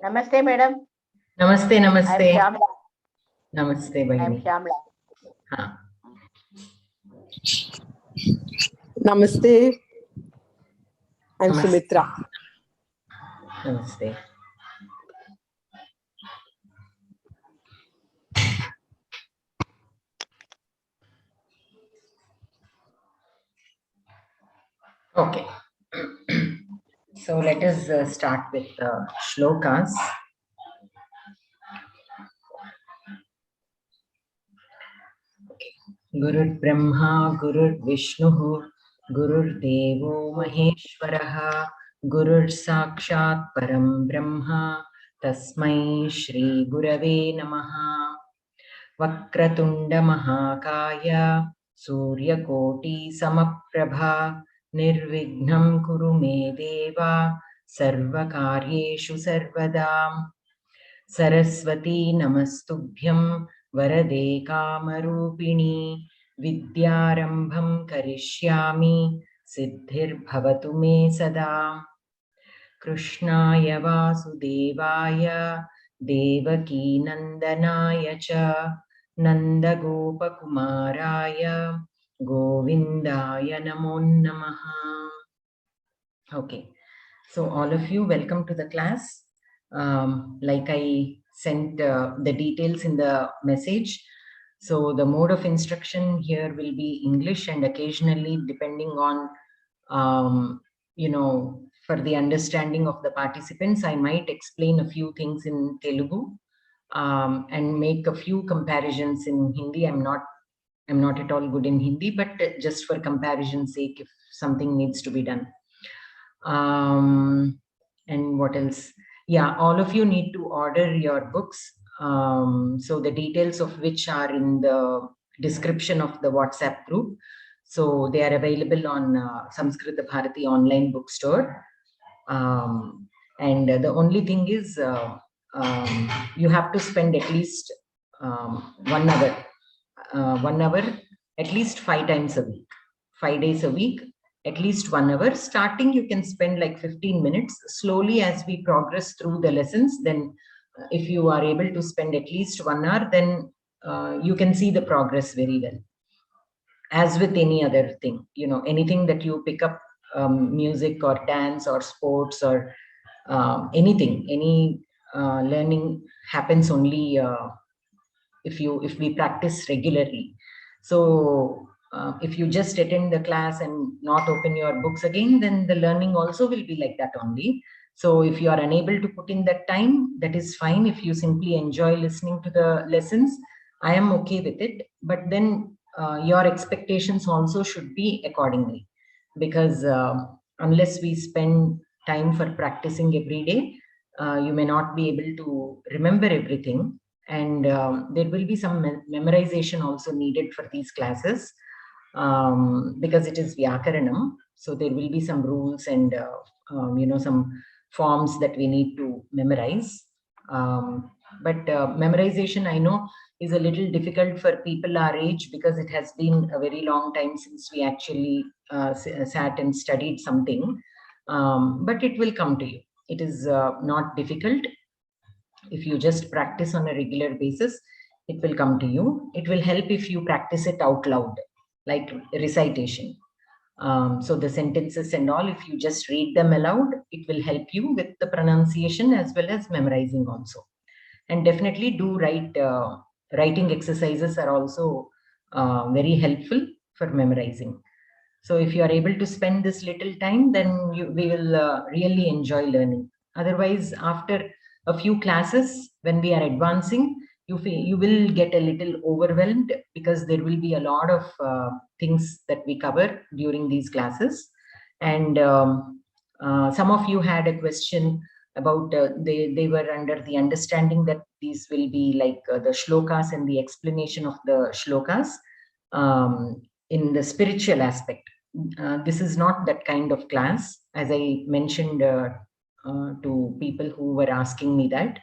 Namaste, madam. Namaste, namaste. I am Shamla. Namaste, I am Bhagini. Shamla. Ha. Namaste. I'm Namaste. Sumitra. Namaste. Okay. So let us start with shlokas. Gurur Brahma, Gurur Vishnu, Gurur Devo Maheshwaraha, Gurur Sakshat Param Brahma, Tasmai Shri Gurave Namaha. Vakratunda Mahakaya, Surya Koti Samaprabha, Nirvignam Kuru Me Deva, Sarvakaryeshu Sarvadam. Saraswati Namastubhyam Varade Kamarupini Vidyarambham Karishyami Siddhir Bhavatu Me Sada. Krishnaya Vasudevaya Devaki Nandanaya Cha Nandagopakumaraya Govindaya Namo Namaha. Okay, so all of you, welcome to the class. Like I sent the details in the message. So the mode of instruction here will be English, and occasionally, depending on, for the understanding of the participants, I might explain a few things in Telugu and make a few comparisons in Hindi. I'm not at all good in Hindi, but just for comparison's sake, if something needs to be done. And what else? Yeah, all of you need to order your books. So the details of which are in the description of the WhatsApp group. So they are available on Samskritha Bharathi online bookstore. And the only thing is you have to spend at least 1 hour. 1 hour at least 5 times a week, 5 days a week, at least 1 hour. Starting, you can spend like 15 minutes. Slowly, as we progress through the lessons, then if you are able to spend at least 1 hour, then you can see the progress very well. As with any other thing, anything that you pick up, music or dance or sports or anything, any learning happens only if we practice regularly. So if you just attend the class and not open your books again, then the learning also will be like that only. So if you are unable to put in that time, that is fine. If you simply enjoy listening to the lessons, I am okay with it. But then your expectations also should be accordingly, because unless we spend time for practicing every day, you may not be able to remember everything. And there will be some memorization also needed for these classes, because it is Vyakaranam. So there will be some rules and some forms that we need to memorize. But memorization, I know, is a little difficult for people our age, because it has been a very long time since we actually sat and studied something. But it will come to you. It is not difficult. If you just practice on a regular basis, it will come to you. It will help if you practice it out loud, like recitation. So the sentences and all, if you just read them aloud, it will help you with the pronunciation as well as memorizing also. And definitely do writing exercises are also very helpful for memorizing. So if you are able to spend this little time, then we will really enjoy learning. Otherwise, after a few classes, when we are advancing, you will get a little overwhelmed, because there will be a lot of things that we cover during these classes. And some of you had a question about they were under the understanding that these will be like the shlokas and the explanation of the shlokas in the spiritual aspect. This is not that kind of class, as I mentioned to people who were asking me that.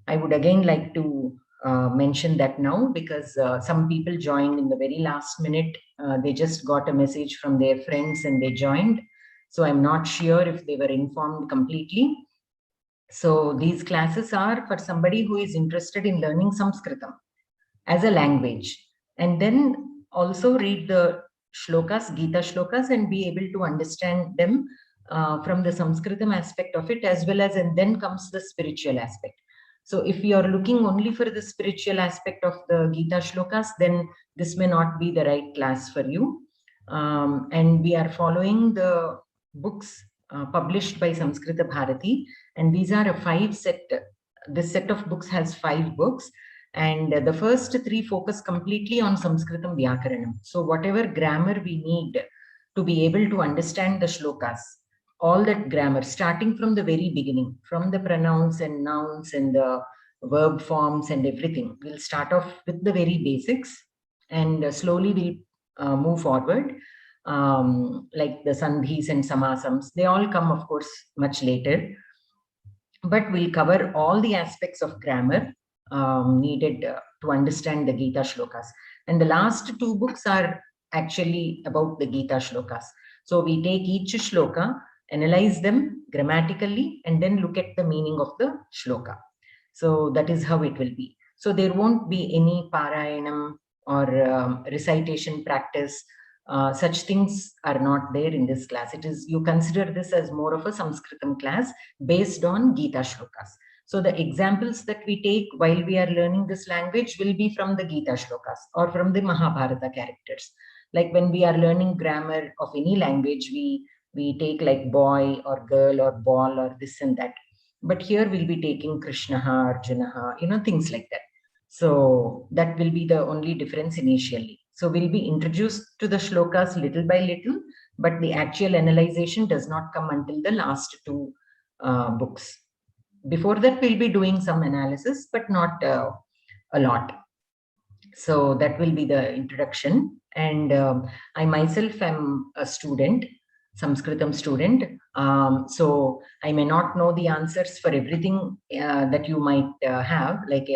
I would again like to mention that now because some people joined in the very last minute. They just got a message from their friends and they joined. So I'm not sure if they were informed completely. So these classes are for somebody who is interested in learning Sanskritam as a language, and then also read the shlokas, Gita shlokas, and be able to understand them from the Samskritam aspect of it, as well as, and then comes the spiritual aspect. So if you are looking only for the spiritual aspect of the Gita shlokas, then this may not be the right class for you. And we are following the books published by Samskritha Bharathi, and these are a 5 set. This set of books has 5 books, and the first 3 focus completely on Samskritam Vyakaranam. So whatever grammar we need to be able to understand the shlokas, all that grammar, starting from the very beginning, from the pronouns and nouns and the verb forms and everything. We'll start off with the very basics, and slowly we'll move forward. Like the sandhis and samasams, they all come, of course, much later. But we'll cover all the aspects of grammar needed to understand the Gita shlokas. And the last 2 books are actually about the Gita shlokas. So we take each shloka, analyze them grammatically, and then look at the meaning of the shloka. So that is how it will be. So there won't be any parayanam or recitation practice. Such things are not there in this class. It is, you consider this as more of a Samskritam class based on Gita shlokas. So the examples that we take while we are learning this language will be from the Gita shlokas or from the Mahabharata characters. Like when we are learning grammar of any language, we take like boy or girl or ball or this and that. But here we'll be taking Krishnaha, Arjunaha, things like that. So that will be the only difference initially. So we'll be introduced to the shlokas little by little, but the actual analyzation does not come until the last 2 books. Before that, we'll be doing some analysis, but not a lot. So that will be the introduction. And I myself am a student, Samskritam student. So I may not know the answers for everything that you might have, like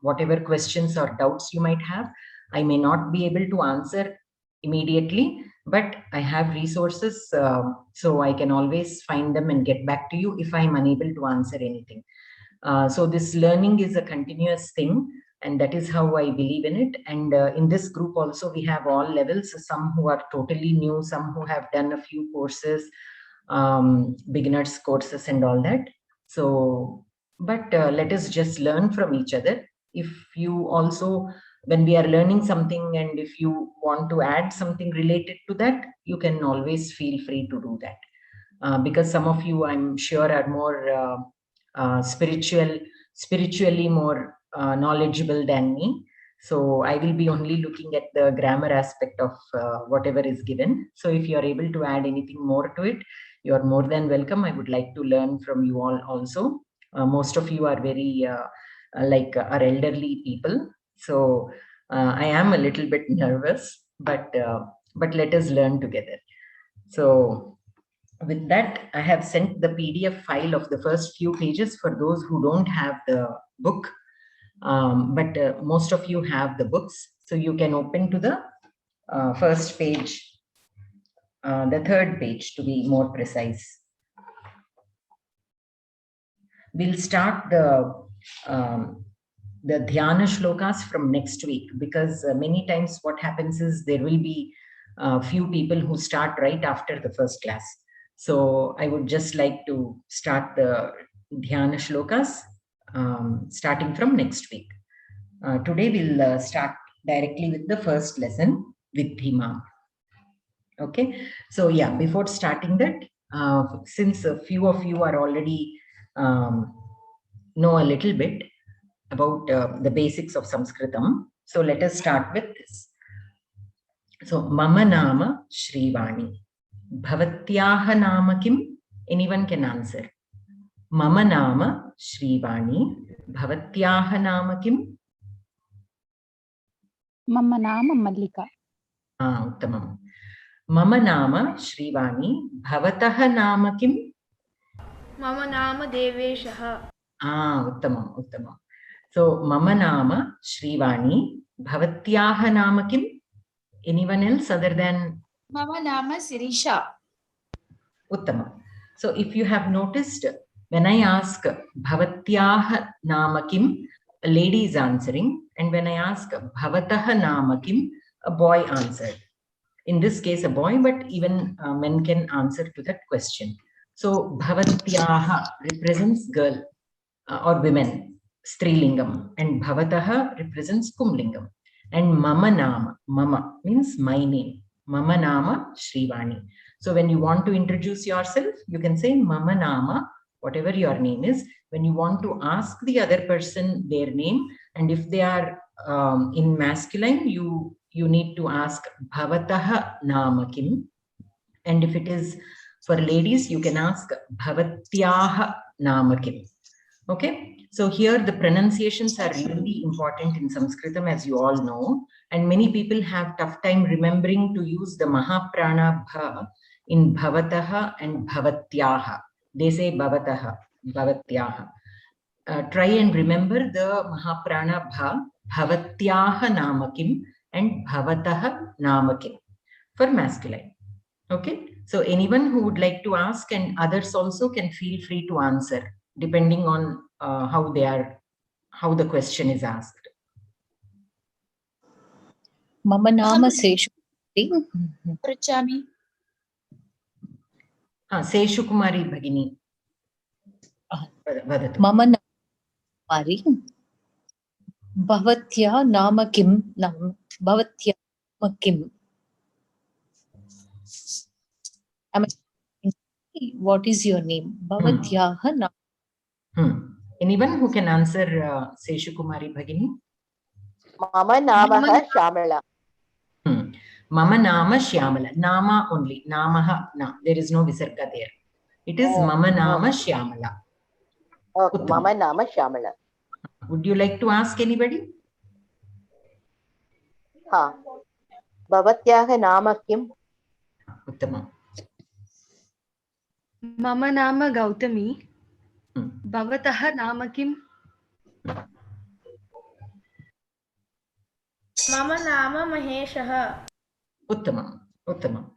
whatever questions or doubts you might have. I may not be able to answer immediately, but I have resources, so I can always find them and get back to you if I'm unable to answer anything. So this learning is a continuous thing, and that is how I believe in it. And in this group also, we have all levels, some who are totally new, some who have done a few courses, beginners courses and all that. So, but let us just learn from each other. If you also, when we are learning something, and if you want to add something related to that, you can always feel free to do that. Because some of you, I'm sure, are more spiritually more knowledgeable than me. So I will be only looking at the grammar aspect of whatever is given. So if you are able to add anything more to it, you are more than welcome. I would like to learn from you all also. Most of you are very are elderly people. So I am a little bit nervous, but let us learn together. So with that, I have sent the PDF file of the first few pages for those who don't have the book. But most of you have the books, so you can open to the first page, the 3rd page to be more precise. We'll start the dhyana shlokas from next week, because many times what happens is there will be few people who start right after the first class. So I would just like to start the dhyana shlokas starting from next week. Today we'll start directly with the first lesson with Bhima. Okay, so yeah, before starting that, since a few of you are already know a little bit about the basics of Sanskritam, so let us start with this. So, Mama Nama Sri Vani. Bharatiyah Nama Kim? Anyone can answer. Mama Nama Sri Vani. Bharatiyah Nama Kim? Mama Nama Mallika. Uttamam. Mama Nama Sri Vani. Bhavatah Nama Kim? Mama Nama Deveshaha. Uttamam, Uttamam. So, mama nama Sri Vani, bhavatyaha nama kim? Anyone else other than Mama nama Sirisha. Uttama? So, if you have noticed, when I ask bhavatyaha nama kim, a lady is answering, and when I ask bhavataha nama kim, a boy answered. In this case, a boy, but even men can answer to that question. So, bhavatyaha represents girl or women, strilingam, and bhavataha represents pumlingam. And mama nama, mama means my name. Mama nama Sri Vani. So when you want to introduce yourself, you can say mama nama, whatever your name is. When you want to ask the other person their name, and if they are in masculine, you need to ask bhavataha nama kim. And if it is for ladies, you can ask bhavatyaha nama kim. Okay, so here the pronunciations are really important in Sanskritam, as you all know, and many people have tough time remembering to use the Mahaprana Bha in Bhavataha and Bhavatyaha. They say Bhavataha, Bhavatyaha. Try and remember the Mahaprana Bha, Bhavatyaha Namakim and Bhavataha Namakim for masculine. Okay, so anyone who would like to ask, and others also can feel free to answer depending on how the question is asked. Mama nama saMskRuti. Prachami. Seshu Kumari Bhagini. Vadatu. Mama nama Mari. Bhavatya nama kim? Bhavatya nama kim? What is your name? Bhavatyaha nama. Anyone who can answer Seshu Kumari Bhagini? Mama Namaha Shamala. Mama Nama Shyamala. Nama only. Namaha na. There is no visarga there. It is Mama Nama Shyamala. Okay, Mama Nama Shamala. Would you like to ask anybody? Ha. Bhavatyaha Nama Kim? Uttama. Mama nama Gautami. Bhavataha nama kim? Mama nama Maheshaha. Uttama. Uttama.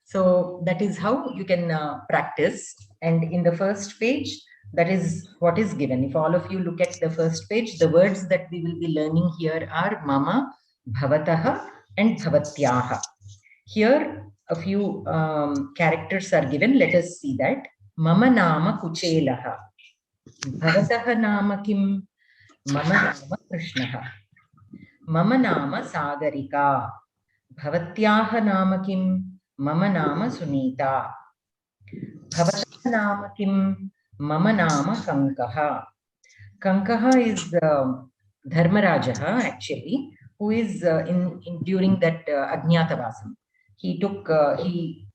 So that is how you can practice. And in the first page, that is what is given. If all of you look at the first page, the words that we will be learning here are mama, bhavataha, and bhavatyaha. Here, a few characters are given. Let us see that. Mama nama kuchelaha. Bhavataha nama kim? Mama nama krishnaha. Mama nama sagarika. Bhavatyaha nama kim? Mama nama sunita. Bhavataha nama kim? Mama nama Kankaha. Kankaha is Dharmarajaha actually, who is during that Ajñātavāsam. He took he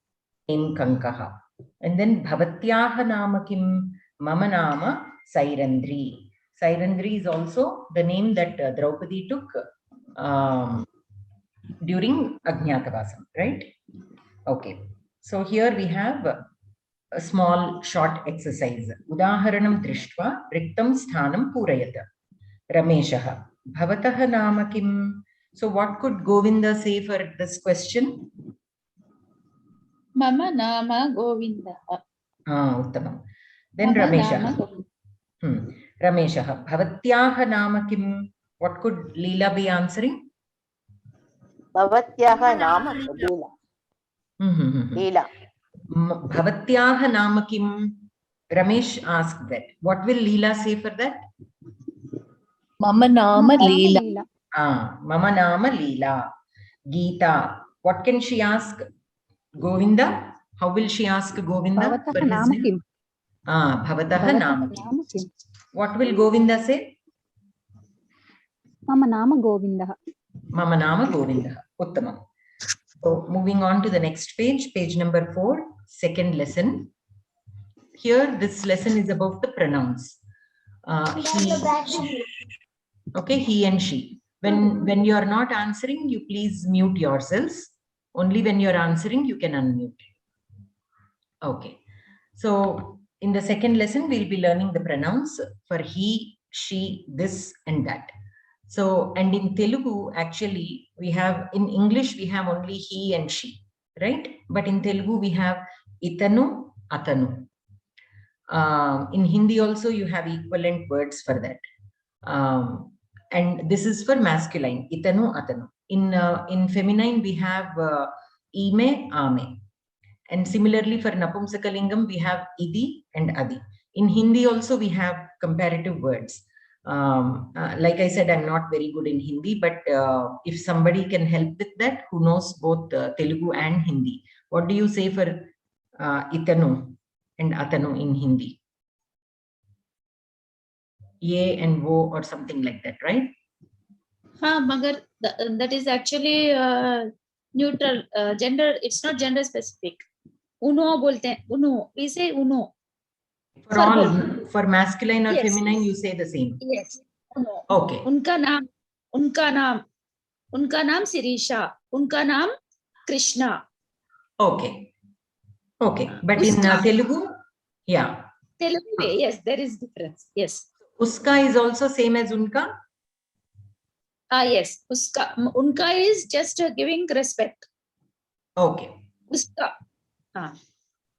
named Kankaha. And then Bhavatyaha nama kim? Mama nama Sairandri. Sairandri is also the name that Draupadi took during Ajñātavāsam, right? Okay. So here we have a small short exercise. Udaharanam drishtva riktam sthanam purayata. Rameshaha. Bhavataha nama kim? So what could Govinda say for this question? Mama nama Govinda. Uttamam. Then Rameshaha. Rameshaha. Bhavatyaha nama kim? What could Leela be answering? Bhavatyaha Nama Leela. Leela. Bhavatyaha nama kim? Ramesh asked that. What will Leela say for that? Mama nama Leela. Mama nama Leela. Geetha. What can she ask Govinda? How will she ask Govinda? Bhavataha nama kim? Bhavataha nama kim. What will Govinda say? Mama nama Govindaha. Mama nama Govindaha. Uttamam. So moving on to the next page, page number 4, second lesson. Here, this lesson is about the pronouns. He and she. When you are not answering, you please mute yourselves. Only when you are answering, you can unmute. Okay. So in the second lesson, we'll be learning the pronouns for he she, this and that. So, and in Telugu, actually, we have, in English, we have only he and she, right? But in Telugu, we have itanu, atanu. In Hindi also, you have equivalent words for that. And this is for masculine, itanu, atanu. In feminine, we have ime, ame. And similarly for Napumsakalingam, we have idi and adi. In Hindi also, we have comparative words. Like I said, I'm not very good in Hindi, but if somebody can help with that, who knows both Telugu and Hindi, what do you say for itanu and atanu in Hindi? Ye and wo or something like that, right? Magar, that is actually neutral, gender, it's not gender specific. Uno bolte, uno, we say uno. For all, for masculine or feminine, you say the same. Yes. Uno. Okay. Unka naam Sirisha, unka naam Krishna. Okay. Okay. But in Telugu, yeah. Telugu, yes, there is difference. Yes. Uska is also same as unka? Yes. Unka is just giving respect. Okay. Uska.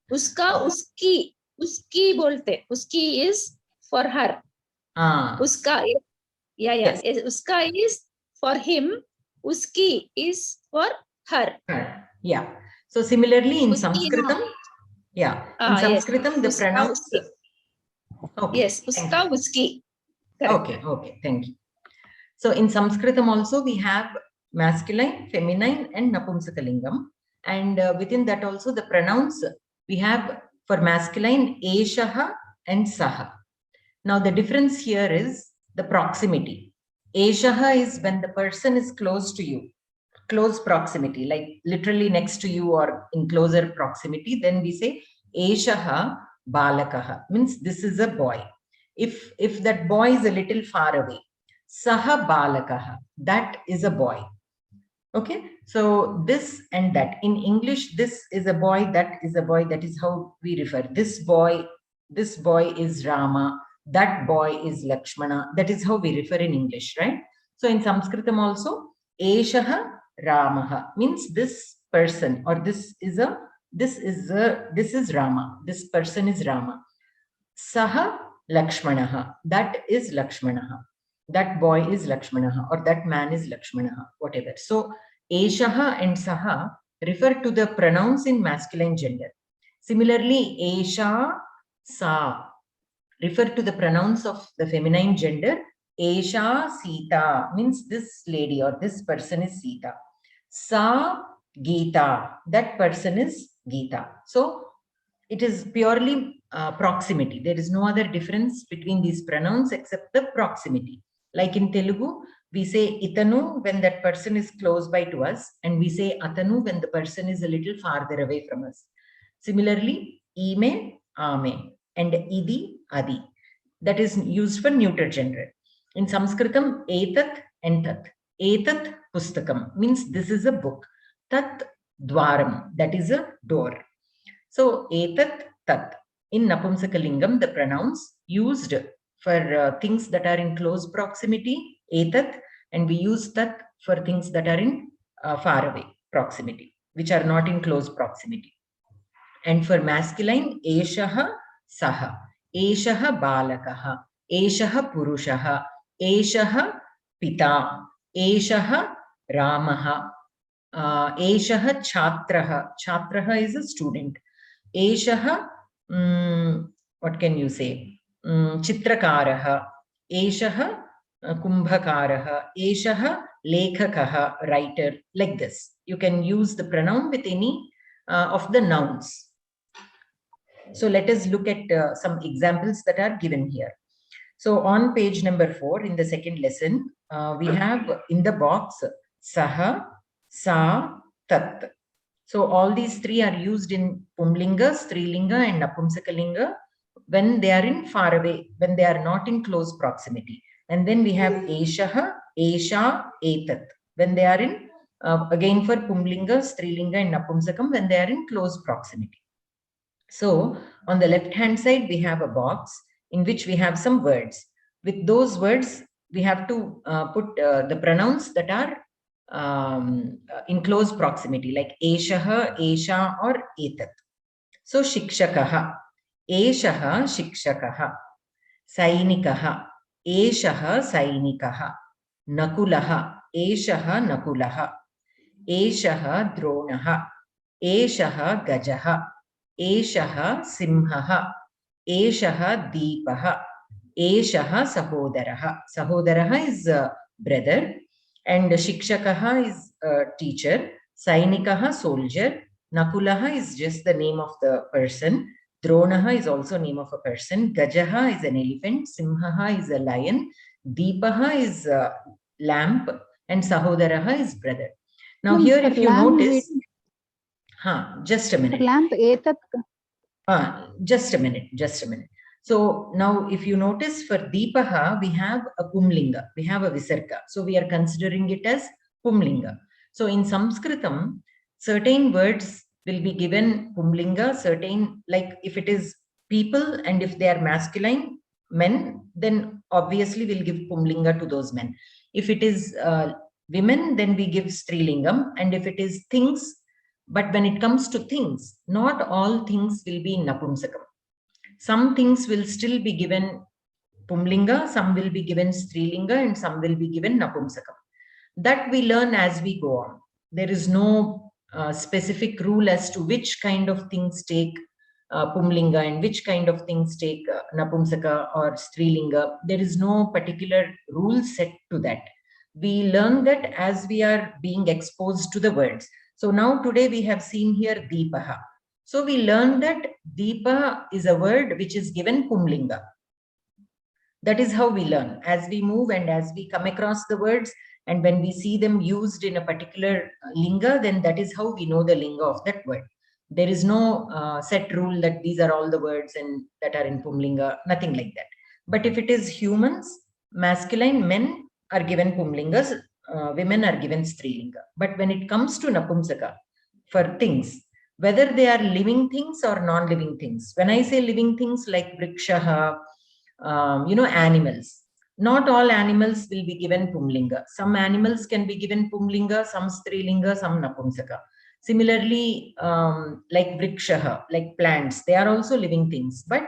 Uska, uski. Uski bolte. Uski is for her. Uska. Yes. Uska is for him. Uski is for her. Yeah. So similarly in Uski Samskritam, yeah. In Samskritam, the pronouns. Okay. Yes. Uska, uski. Correct. Okay. Okay. Thank you. So in Samskritam also we have masculine, feminine, and Napumsakalingam. And within that also the pronouns we have for masculine eshaha and saha. Now the difference here is the proximity. Eshaha is when the person is close to you, close proximity, like literally next to you or in closer proximity. Then we say eshaha balakaha, means this is a boy. If that boy is a little far away, saha balakaha, that is a boy. Okay, so this and that. In English, this is a boy, that is a boy. That is how we refer. This boy is Rama, that boy is Lakshmana. That is how we refer in English, right? So in Sanskritam also, eshaha Ramaha means this person, or this is Rama. This person is Rama. Saha Lakshmanaha, that is Lakshmanaha. That boy is Lakshmanaha, or that man is Lakshmanaha, whatever. So, Eshaha and Saha refer to the pronouns in masculine gender. Similarly, Esha, Sa refer to the pronouns of the feminine gender. Esha Sita means this lady or this person is Sita. Sa Geetha, that person is Geetha. So, it is purely proximity. There is no other difference between these pronouns except the proximity. Like in Telugu, we say itanu when that person is close by to us, and we say atanu when the person is a little farther away from us. Similarly, ime, ame, and idi, adi. That is used for neuter gender. In Samskritam, etat and tat. Etat pustakam means this is a book. Tat dwaram, that is a door. So, etat, tat. In Napumsakalingam, the pronouns used for things that are in close proximity, etat, and we use tat for things that are in far away proximity, which are not in close proximity. And for masculine, eshaha, saha, eshaha balakaha, eshaha purushaha, eshaha pita, eshaha ramaha, eshaha chatraha. Chatraha is a student. Eshaha, what can you say? Chitrakaraha, eshaha kumbhakaraha, eshaha lekhakaha, writer, like this. You can use the pronoun with any of the nouns. So let us look at some examples that are given here. So on page number 4 in the second lesson, we have in the box saha, sa, tat. So all these three are used in Pumlinga, Strilinga, and Napumsakalinga when they are in far away, when they are not in close proximity. And then we have eshaha, esha, etat when they are in, again for Pumlinga, Strilinga, and Napumsakam when they are in close proximity. So on the left hand side, we have a box in which we have some words. with those words, we have to put the pronouns that are in close proximity, like eshaha, esha, or etat. So shikshakaha, eshaha shikshakaha, sainikaha, eshaha sainikaha, nakulaha, eshaha nakulaha, eshaha dronaha, eshaha gajaha, eshaha simhaha, eshaha deepaha, eshaha sahodaraha. Sahodaraha is brother, and shikshakaha is teacher, sainikaha soldier, nakulaha is just the name of the person, dronaha is also name of a person, gajaha is an elephant, simhaha is a lion, deepaha is a lamp, and sahodaraha is brother. Now here, if you notice, just a minute. Lamp etat. Just a minute. So now if you notice, for Deepaha, we have a Pumlinga, we have a Visarga. So we are considering it as Pumlinga. So in Samskritam, certain words will be given Pumlinga, certain, like if it is people and if they are masculine, men, then obviously we'll give Pumlinga to those men. If it is women, then we give Strilingam. And if it is things, but when it comes to things, not all things will be Napumsakam. Some things will still be given Pumlinga, some will be given Strilinga, and some will be given Napumsakam. That we learn as we go on. There is no specific rule as to which kind of things take Pumlinga and which kind of things take Napumsaka or Strilinga. There is no particular rule set to that. We learn that as we are being exposed to the words. So now today we have seen here Deepaha. So we learned that Deepa is a word which is given Pumlinga. That is how we learn. As we move and as we come across the words, and when we see them used in a particular linga, then that is how we know the linga of that word. There is no set rule that these are all the words and that are in Pumlinga, nothing like that. But if it is humans, masculine, men are given Pumlingas, women are given Strilinga. But when it comes to Napumsaka, for things, whether they are living things or non-living things. When I say living things like vrikshaha, animals, not all animals will be given Pumlinga. Some animals can be given Pumlinga, some Strilinga, some Napumsaka. Similarly, like vrikshaha, like plants, they are also living things, but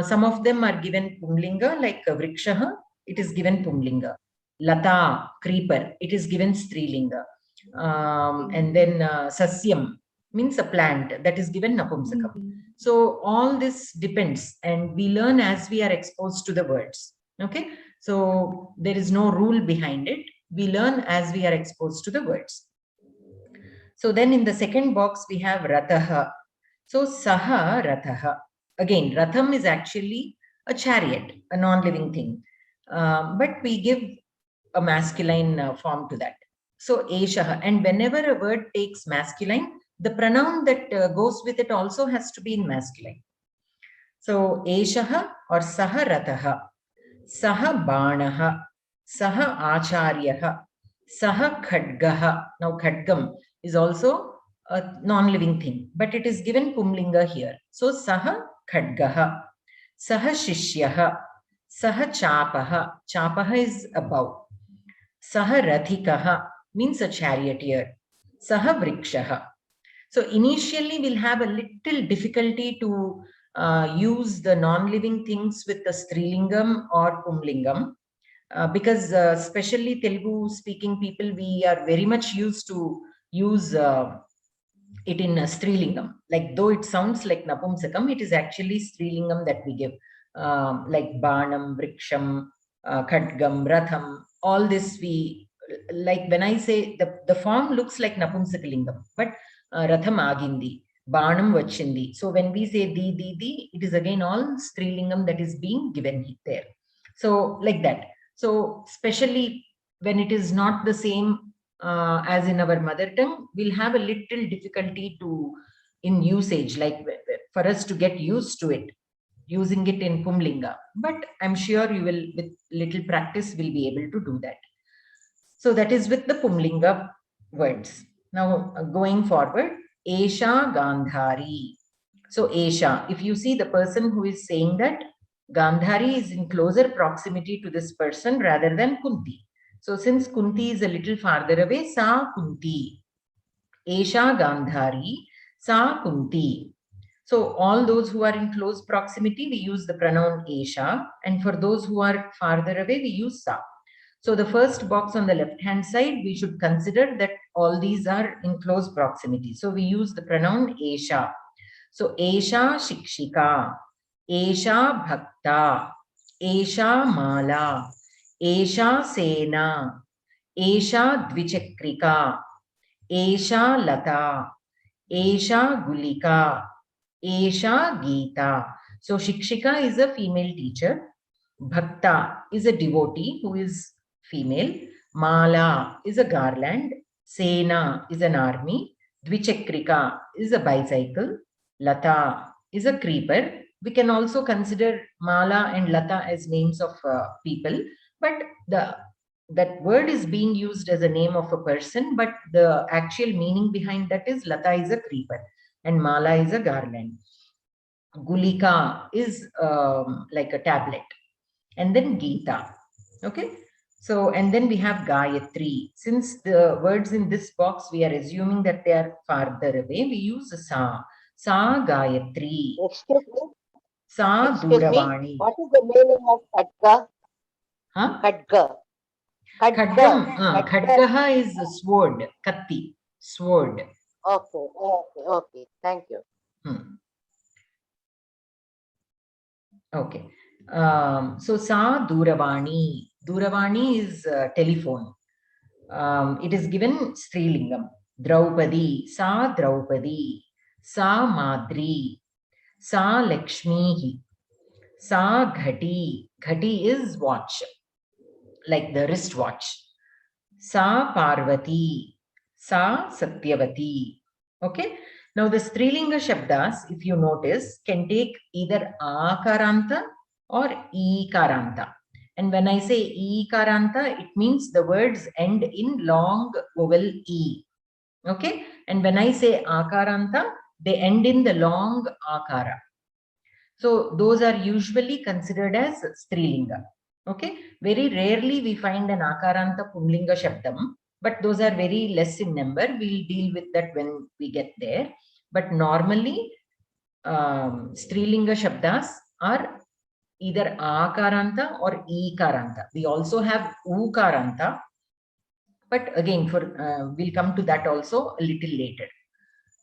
some of them are given Pumlinga, like vrikshaha, it is given Pumlinga. Lata, creeper, it is given Strilinga. And then sasyam means a plant, that is given Napumsakam. So all this depends, and we learn as we are exposed to the words. Okay, so there is no rule behind it. We learn as we are exposed to the words. So then in the second box we have Rataha. So Saha Rataha. Again, Ratham is actually a chariot, a non-living thing. But we give a masculine form to that. So Eshaha. And whenever a word takes masculine, the pronoun that goes with it also has to be in masculine. So Eshaha or Saha Rataha, Saha Banaha, Saha Acharyaha, Saha Khadgaha. Now Khadgam is also a non-living thing, but it is given Pumlinga here. So Saha Khadgaha, Saha Shishyaha, Saha Chapaha. Chapaha is a bow. Saha Rathikaha means a charioteer. Saha Vrikshaha. So initially we'll have a little difficulty to use the non-living things with the Strilingam or Pumlingam because especially Telugu speaking people, we are very much used to use it in a Strilingam. Like though it sounds like Napumsakam, it is actually Strilingam that we give. Like Banam, Vriksham, Khadgam, Ratham, all this we, like when I say the form looks like Napumsakalingam, but Ratham Agindi, Banam Vachindi. So when we say di, it is again all Strilingam that is being given there. So like that. So especially when it is not the same as in our mother tongue, we'll have a little difficulty in usage, like for us to get used to it, using it in Pumlinga. But I'm sure you will, with little practice, will be able to do that. So that is with the Pumlinga words. Now going forward, Esha Gandhari. So Esha, if you see the person who is saying that, Gandhari is in closer proximity to this person rather than Kunti. So since Kunti is a little farther away, Sa Kunti. Esha Gandhari, Sa Kunti. So all those who are in close proximity, we use the pronoun Esha. And for those who are farther away, we use Sa. So the first box on the left-hand side, we should consider that all these are in close proximity. So we use the pronoun Esha. So Esha Shikshika, Esha Bhakta, Esha Mala, Esha Sena, Esha Dvichakrika, Esha Lata, Esha Gulika, Esha Geetha. So Shikshika is a female teacher. Bhakta is a devotee who is female. Mala is a garland. Sena is an army. Dvichakrika is a bicycle. Lata is a creeper. We can also consider Mala and Lata as names of people, but that word is being used as a name of a person, but the actual meaning behind that is Lata is a creeper and Mala is a garland. Gulika is like a tablet. And then Geetha. Okay. So, and then we have Gayatri. Since the words in this box, we are assuming that they are farther away, we use Sa. Sa Gayatri. Excuse me. Sa Duravani. What is the meaning of Khadga? Huh? Khadga. Khadgaha is a sword. Katti. Sword. Okay. Thank you. Okay. So Sa Duravani. Duravani is telephone. It is given Strilingam. Draupadi. Sa Draupadi. Sa Madri. Sa Lakshmi. Sa Ghati. Ghati is watch, like the wristwatch. Sa Parvati. Sa Satyavati. Okay. Now the Strilinga Shabdas, if you notice, can take either Akaranta or Ikaranta. And when I say Ikaranta, it means the words end in long vowel E. Okay. And when I say Akaranta, they end in the long Akara. So those are usually considered as Strilinga. Okay. Very rarely we find an Akaranta Pumlinga Shabdam, but those are very less in number. We'll deal with that when we get there. But normally, Strilinga Shabdas are either Akaranta or Ikaranta. We also have Ukaranta, but again, we'll come to that also a little later.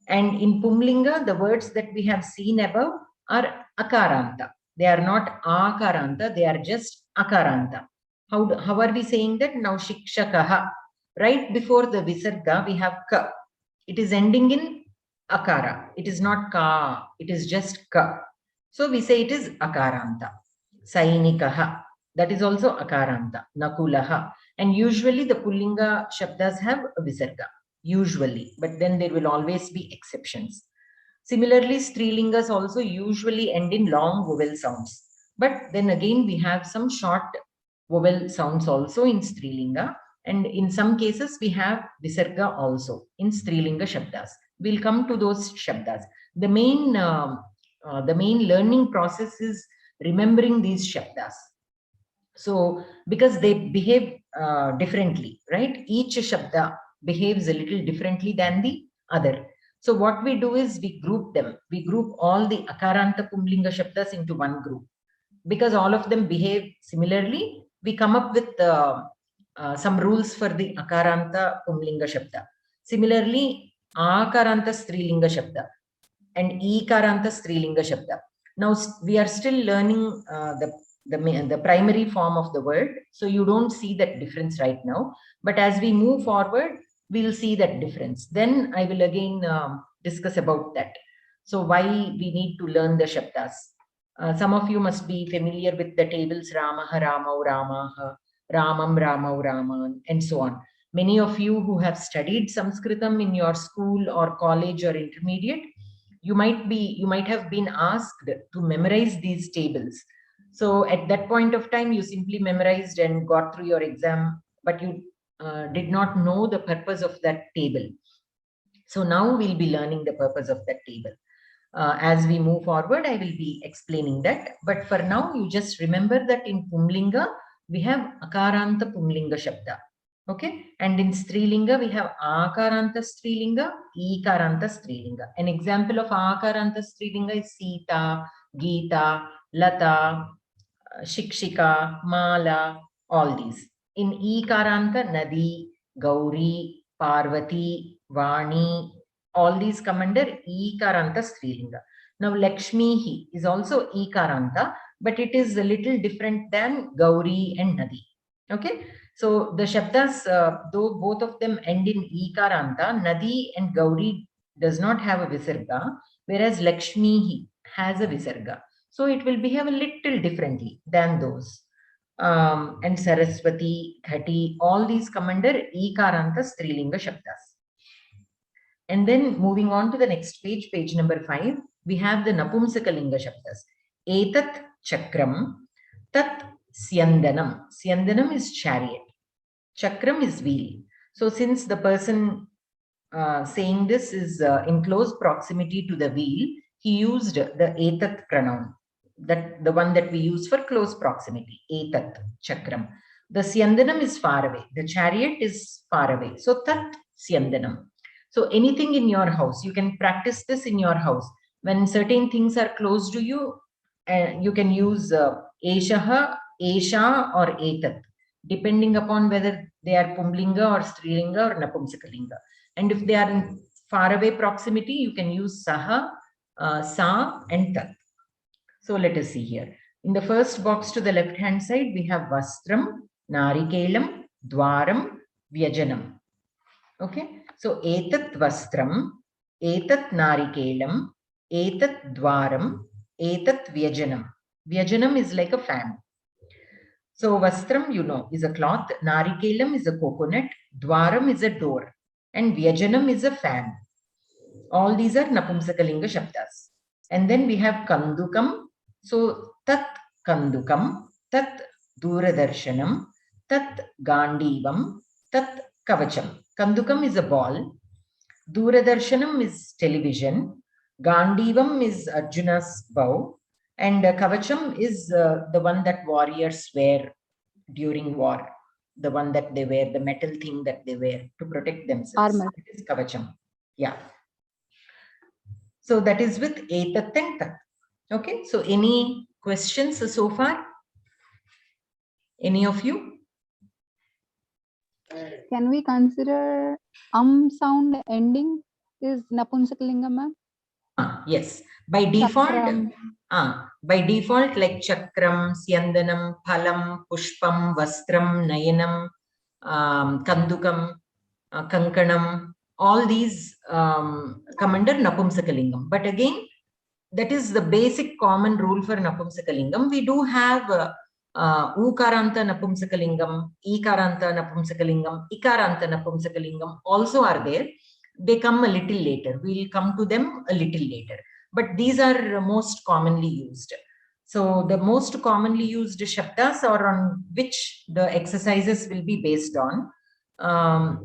And in Pumlinga, the words that we have seen above are Akaranta. They are not Akaranta, they are just Akaranta. How are we saying that? Now, Shikshakaha. Right before the Visarga, we have Ka. It is ending in Akara. It is not Ka. It is just Ka. So we say it is Akaranta. Sainikaha. That is also Akaranta. Nakulaha. And usually the Pullinga Shabdas have a Visarga. Usually. But then there will always be exceptions. Similarly, Strilingas also usually end in long vowel sounds. But then again, we have some short vowel sounds also in Strilinga. And in some cases, we have Visarga also in Strilinga Shabdas. We'll come to those Shabdas. The main learning process is remembering these Shabdas. So, because they behave differently, right? Each Shabda behaves a little differently than the other. So what we do is we group them. We group all the Akaranta Pumlinga Shabdas into one group. Because all of them behave similarly, we come up with some rules for the Akaranta Pumlinga Shabda. Similarly, Akaranta Strilinga Shabda and Ikaranta Strilinga Shabda. Now, we are still learning the primary form of the word. So you don't see that difference right now. But as we move forward, we'll see that difference. Then I will again discuss about that. So why we need to learn the Shabdas. Some of you must be familiar with the tables Ramaha, Ramau, Ramaha, Ramam, Ramau, Raman, and so on. Many of you who have studied Samskritam in your school or college or intermediate, you might have been asked to memorize these tables. So at that point of time, you simply memorized and got through your exam, but you did not know the purpose of that table. So now we'll be learning the purpose of that table. As we move forward, I will be explaining that. But for now, you just remember that in Pumlinga, we have Akaranta Pumlinga Shabda. Okay. And in Strilinga, we have Akaranta Strilinga, Ikaranta Strilinga. An example of Akaranta Strilinga is Sita, Geetha, Lata, Shikshika, Mala, all these. In Ikaranta, Nadi, Gauri, Parvati, Vani, all these come under Ikaranta Strilinga. Now, Lakshmi is also Ikaranta, but it is a little different than Gauri and Nadi. Okay. So, the Shabdas, though both of them end in Ikaranta, Nadi and Gauri does not have a Visarga, whereas Lakshmi has a Visarga. So, it will behave a little differently than those. And Saraswati, Ghati, all these come under Ikaranta Strilinga Shabdas. And then moving on to the next page, page number 5, we have the Napumsakalinga Shabdas. Etat Chakram, Tat Syandanam. Syandanam is chariot. Chakram is wheel. So since the person saying this is in close proximity to the wheel, he used the etat pronoun, that the one that we use for close proximity, etat chakram. The syandanam is far away. The chariot is far away. So tat syandanam. So anything in your house, you can practice this in your house. When certain things are close to you, you can use eshaha, esha or etat, depending upon whether they are Pumlinga or Strilinga or Napumsakalinga. And if they are in far away proximity, you can use Saha, Sa and Tat. So let us see here. In the first box to the left hand side, we have Vastram, Narikelam, Dwaram, Vyajanam. Okay. So Etat Vastram, Etat Narikelam, Etat Dwaram, Etat Vyajanam. Vyajanam is like a fan. So Vastram, you know, is a cloth. Narikelam is a coconut. Dwaram is a door. And Vyajanam is a fan. All these are Napumsakalinga Shabdas. And then we have Kandukam. So Tat Kandukam, Tat Duradarshanam, Tat Gandivam, Tat Kavacham. Kandukam is a ball. Duradarshanam is television. Gandivam is Arjuna's bow. And Kavacham is the one that warriors wear during war. The one that they wear, the metal thing that they wear to protect themselves. Armor. It is Kavacham. Yeah. So that is with Etat and Tat. Okay. So any questions so far? Any of you? Can we consider sound ending is Napumsakalinga, ma'am? Yes. By default, Chakram. By default, like Chakram, Syandanam, Phalam, Pushpam, Vastram, Nayanam, Kandukam, Kankanam, all these come under Napumsakalingam. But again, that is the basic common rule for Napumsakalingam. We do have Ukaranta Napumsakalingam, Ikaranta Napumsakalingam, Ikaranta Napumsakalingam also are there. They come a little later. We'll come to them a little later. But these are most commonly used. So the most commonly used Shabdas are on which the exercises will be based on.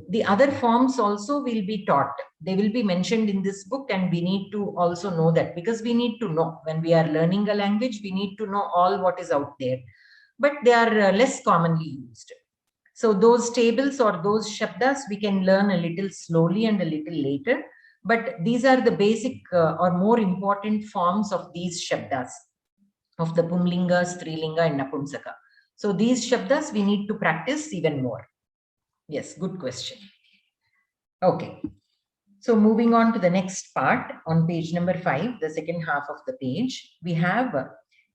The other forms also will be taught. They will be mentioned in this book, and we need to also know that, because we need to know when we are learning a language, we need to know all what is out there. But they are less commonly used. So those tables or those Shabdas we can learn a little slowly and a little later. But these are the basic or more important forms of these Shabdas, of the Pumlinga, Strilinga and Napumsaka. So these Shabdas we need to practice even more. Yes, good question. Okay. So moving on to the next part on page number 5, the second half of the page, we have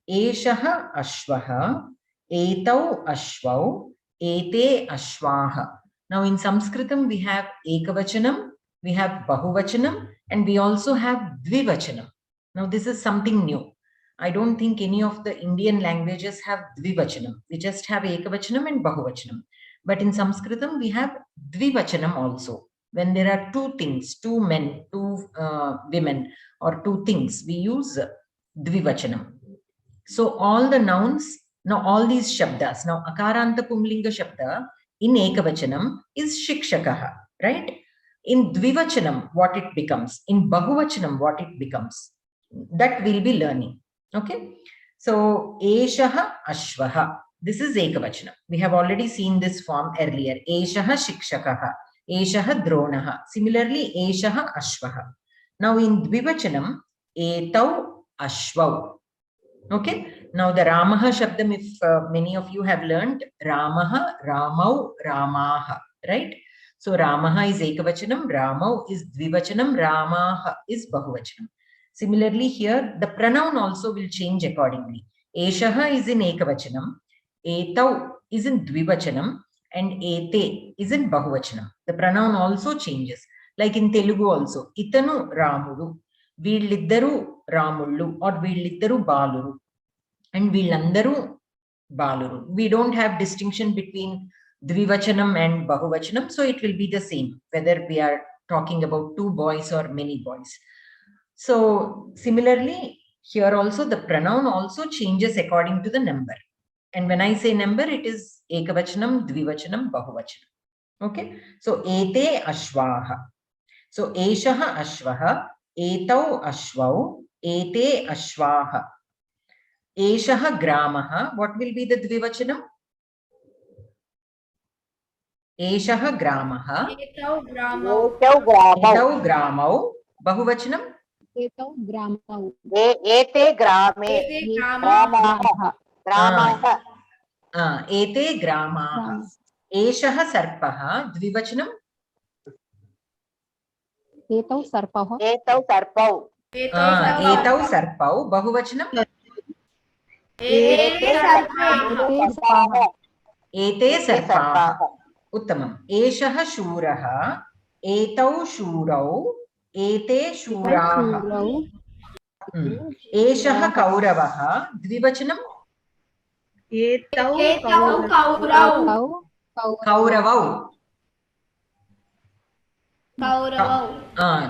Eshaha Ashvaha, Etau Ashvau, Ete Ashvaha. Now in Sanskritam we have Ekavachanam, we have Bahuvachanam, and we also have Dvivachanam. Now this is something new. I don't think any of the Indian languages have Dvivachanam. We just have Ekavachanam and Bahuvachanam. But in Sanskritam we have Dvivachanam also. When there are two things, two men, two women, or two things, we use Dvivachanam. So all the nouns, now all these Shabdas, now Akaranta Pumlinga Shabda in Ekavachanam is Shikshakaha, right? In Dvivachanam, what it becomes? In Bahuvachanam, what it becomes? that we'll be learning. Okay. So, Eshaha Ashvaha. This is Ekavachanam. We have already seen this form earlier. Eshaha Shikshakaha. Eshaha Dronaha. Similarly, Eshaha Ashvaha. Now, in Dvivachanam, Etau Ashvau. Okay. Now, the Ramaha Shabdam, if many of you have learned, Ramaha, Ramau, Ramaha. Right? So, Ramaha is Ekavachanam, Ramau is Dvivachanam, Ramaha is Bahuvachanam. Similarly, here the pronoun also will change accordingly. Eshaha is in Ekavachanam, Etau is in Dvivachanam, and Ete is in Bahuvachanam. The pronoun also changes. Like in Telugu also, Itanu Ramudu, Veelliddaru Ramullu, or Veelliddaru Baluru, and Veellandaru Baluru. We don't have distinction between Dvivachanam and Bahuvachanam, so it will be the same, whether we are talking about two boys or many boys. So similarly, here also the pronoun also changes according to the number. And when I say number, it is Ekavachanam, Dvivachanam, Bahuvachanam. Okay. So Ete Ashvaha. So Eshaha Ashvaha, Etau Ashvau, Ete Ashvaha. Eshaha Gramaha. What will be the Dvivachanam? Eshaha Gramaha. Etau Gramau. Etau Gramau. Bahuvachanam? Etau Gramau. Ete Grame. Gramaha. Gramaha. Ete Gramaha. Eshaha Sarpaha. Dvivachanam? Etau Sarpaha. Etau Sarpau. Etau Sarpau. Bahuvachanam? Ete Sarpaha. Ete Sarpaha. Uttamam. Eshaha Shuraha. Etau Shurau. Ete Shuraha. Eshaha Kauravaha. Dvivachanam? Etau Etau Kauravau. Kauravau.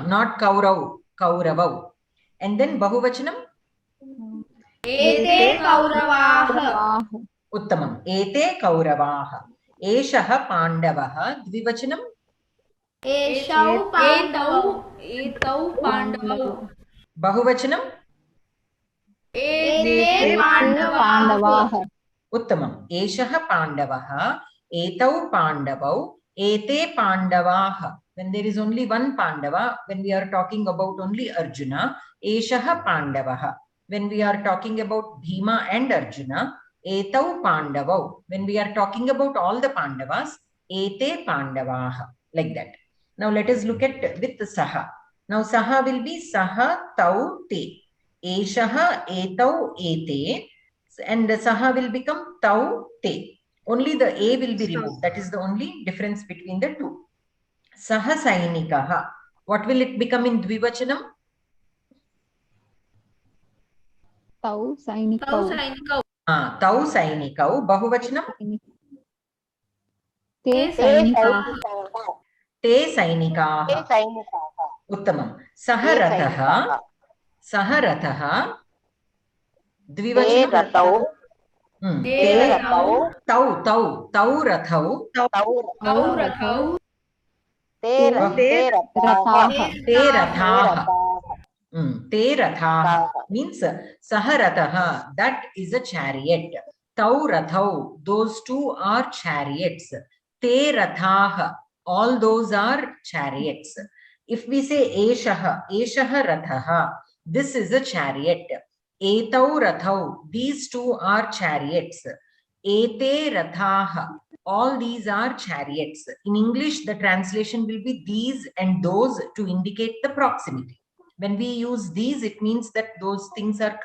Not Kaurau. Kauravau. And then Bahuvachanam? Ete Kauravaha. Uttamam. Ete Kauravaha. Eshaha Pandavaha. Dvivachanam? Eshau Pandavau. Etau Pandavau. Bahuvachanam? Ete Pandavaha. Uttamam. Eshaha Pandavaha. Etau Pandavau. Ete Pandavaha. When there is only one Pandava, when we are talking about only Arjuna, Eshaha Pandavaha. When we are talking about Bhima and Arjuna, Etau Pandavau. When we are talking about all the Pandavas, Ete Pandavaha. Like that. Now let us look at with the Saha. Now Saha will be Saha Tau Te. Eshaha Etau Ete. And the Saha will become Tau Te. Only the A will be removed. That is the only difference between the two. Saha Sainikaha. What will it become in Dvivachanam? Tau Sainikau. Tau Sainikau. Bahuvachanam? Te Sainikau. Te Sainikaha. Uttamam. Saha Rataha. Saha Rataha. Dvivachanam? Te Rathau. Tau Rathau. Tau Rathau. Te Rathaha. Te Rathaha means Saharataha, that is a chariot. Tau Rathau, those two are chariots. Te Rathaha, all those are chariots. If we say Eshaha Rathaha, this is a chariot. Etau Rathau, these two are chariots. Ete Rathaha, all these are chariots. In English, the translation will be these and those to indicate the proximity. When we use these, it means that those things are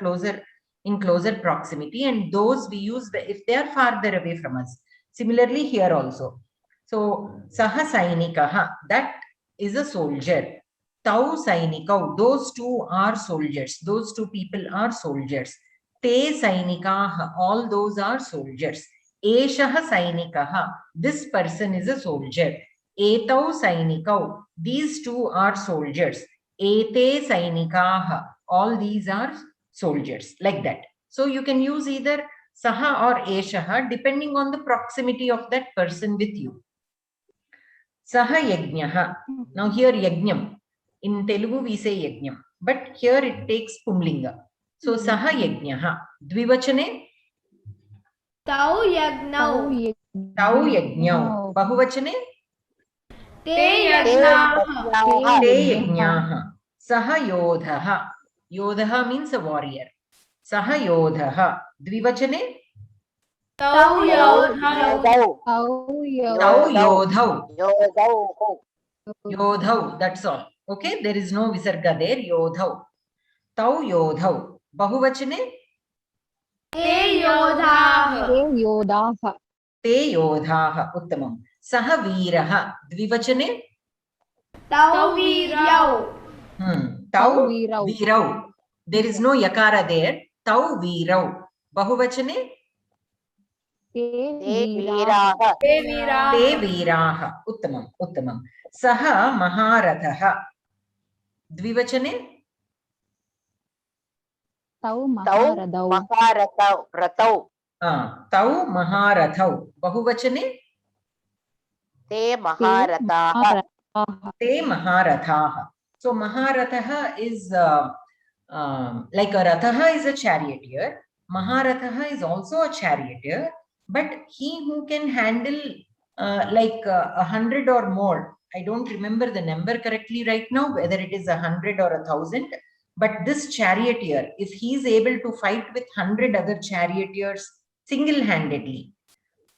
in closer proximity, and those we use if they are farther away from us. Similarly, here also. So, Saha Sainikaha, that is a soldier. Tau Sainikau, those two are soldiers. Those two people are soldiers. Te Sainikaha, all those are soldiers. Eshaha Sainikaha, this person is a soldier. Etau Sainikau, these two are soldiers. Ete Sainikaha, all these are soldiers. Like that. So you can use either Saha or Eshaha depending on the proximity of that person with you. Saha Yajnaha. Now here Yajnam. In Telugu we say Yajnam. but here it takes pumlinga. So saha yajnaha. Dvivachane? Tau yagnau. Tau yajnau. Bahuvachane? Te yagnaha. Te yajnaha. Saha yodhaha. Yodhaha means a warrior. Saha yodhaha. Dvivachane? Tau yodhau. Tau yodhau. Yodhau, that's all. Okay, there is no visarga there. Yodhau. Tau yodhau. Bahuvachane? Te yodhaha. Te yodhaha. Uttamam. Saha veeraha. Dvivachane? Tau viryau. Tau veerau. There is no yakara there. Tau veerau. Bahuvachane? Te viraha. Te viraha. Te veeraha. Uttamam. Uttamam. Saha maharathaha. Dvivachane? Tau maharatau. Tau maharathau. Bahuvachane? Te maharataha. Te maharathaha. So maharathaha is like a rathaha is a charioteer. Maharathaha is also a charioteer, but he who can handle like 100 or more. I don't remember the number correctly right now, whether it is 100 or 1,000. But this charioteer, if he is able to fight with 100 other charioteers single-handedly,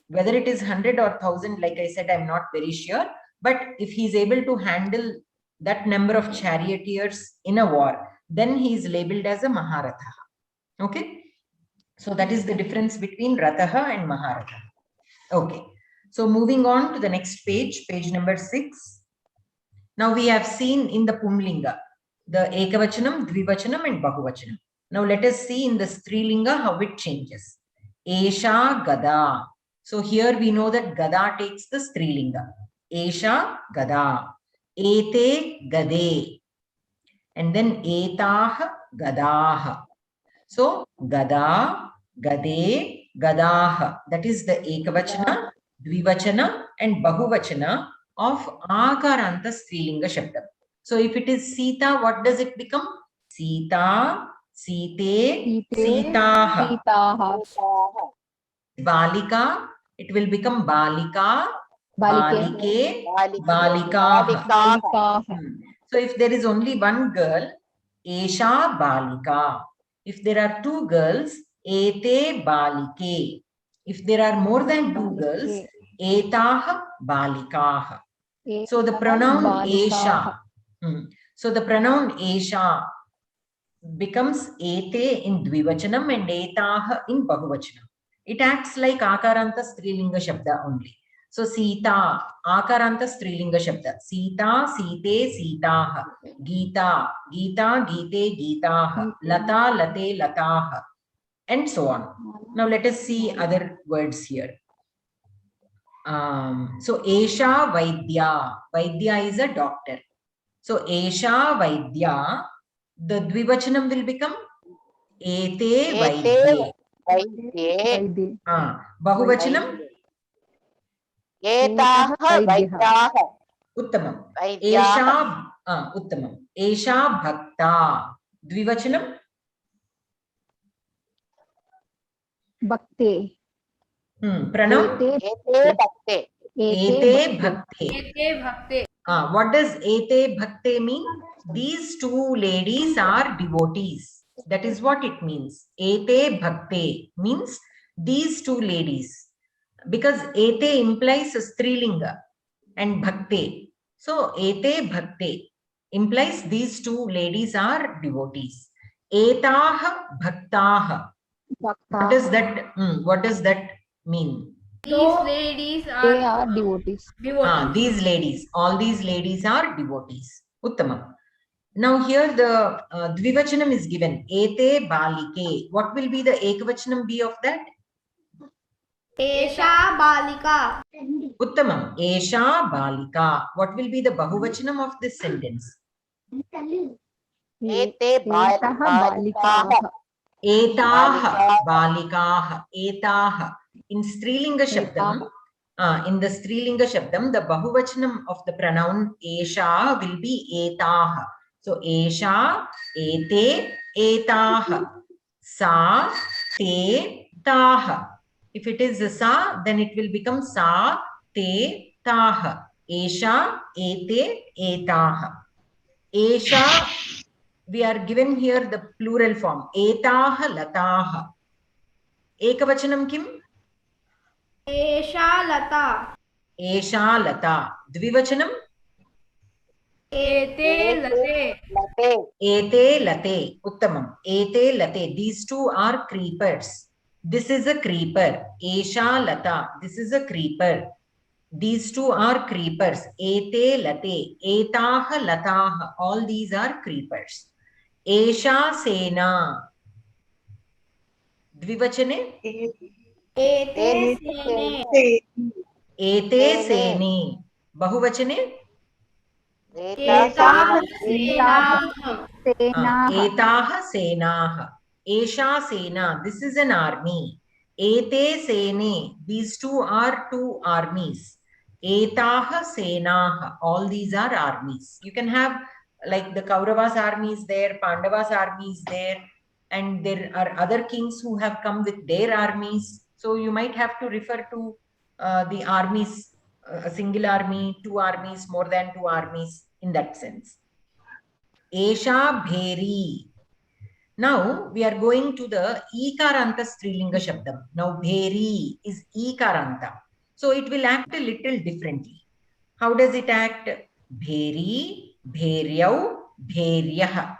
whether it is 100 or 1,000, like I said, I'm not very sure. But if he is able to handle that number of charioteers in a war, then he is labeled as a Maharatha. Okay. So that is the difference between Rathaha and Maharatha. Okay. So moving on to the next page, page number 6. Now we have seen in the Pumlinga, the Ekavachanam, Dvivachanam and Bahuvachanam. Now let us see in the Strilinga how it changes. Esha Gada. So here we know that Gada takes the Strilinga. Esha Gada. Ete Gade. And then Etah Gadaha. So Gada, Gade, Gadaha. That is the Ekavachana, Dvivachana and Bahuvachana of Akaranta Strilinga Shabdam. So if it is Sita, what does it become? Sita, Site, Sitaha. Balika, it will become Balika, Balike, Balikaha. So if there is only one girl, Esha Balika. If there are two girls, Ete Balike. If there are more than two girls, Etaha Balikaha. So the pronoun Esha. So the pronoun Esha becomes Ete in Dvivachanam and Etaha in Bahuvachanam. It acts like Akaranta Strilinga Shabda only. So Sita, Akaranta Strilinga Shabda. Sita, Site, Sitaha. Geetha, Geetha, Geete, Geetaha. Lata, Late, Lataha. And so on. Now let us see other words here. So Esha Vaidya. Vaidya is a doctor. So Esha Vaidya. The Dvivachanam will become Ete Vaidye. Bahuvachanam? Etaha Vaidyaha. Uttamam. Esha, Uttamam. Esha Bhakta. Dvivachanam? Bhakte. Pranam? Ete Bhakte. Ete Bhakte. Ete bhakte. What does Ete Bhakte mean? These two ladies are devotees. That is what it means. Ete Bhakte means these two ladies. Because Ete implies a Strilinga and Bhakte. So Ete Bhakte implies these two ladies are devotees. Etaha Bhaktaha. What does that mean? These ladies They are devotees. These ladies, all these ladies are devotees. Uttamam. Now here the Dvivachanam is given. Ete Balike. What will be the Ekavachanam be of that? Esha balika. Uttamam. Esha Balika. What will be the Bahuvachanam of this sentence? Ete Balikaha. Etaha Balikaha. Etaha. In Strilinga Shabdam, in the Strilinga Shabdam, the Bahuvachanam of the pronoun Esha will be Etaha. So esha, ete, etaha. Sa, te, taha. If it is a sa, then it will become sa, te, taha. Esha, ete, etaha. Esha, we are given here the plural form. Etaha, lataha. Ekavachanam kim? Esha Lata. Esha, lata. Dvivachanam? Ete Late. Ete, late. Uttamam. Ete, late. These two are creepers. This is a creeper. Esha, lata. This is a creeper. These two are creepers. Ete, late. Etaha, lataha. All these are creepers. Esha, sena. Dvivachane? Ete Sene. Ete, sene. Bahuvachane? Etaha Senaha. Senaha. Etaha senaha. Esha sena. This is an army. Ete sene. These two are two armies. Etaha senaha. All these are armies. You can have like the Kauravas army is there, Pandavas army is there, and there are other kings who have come with their armies. So you might have to refer to the armies, a single army, two armies, more than two armies in that sense. Esha bheri. Now we are going to the Ikaranta Strilinga Shabdam. Now bheri is Ikaranta. So it will act a little differently. How does it act? Bheri, bheryau, bheryah.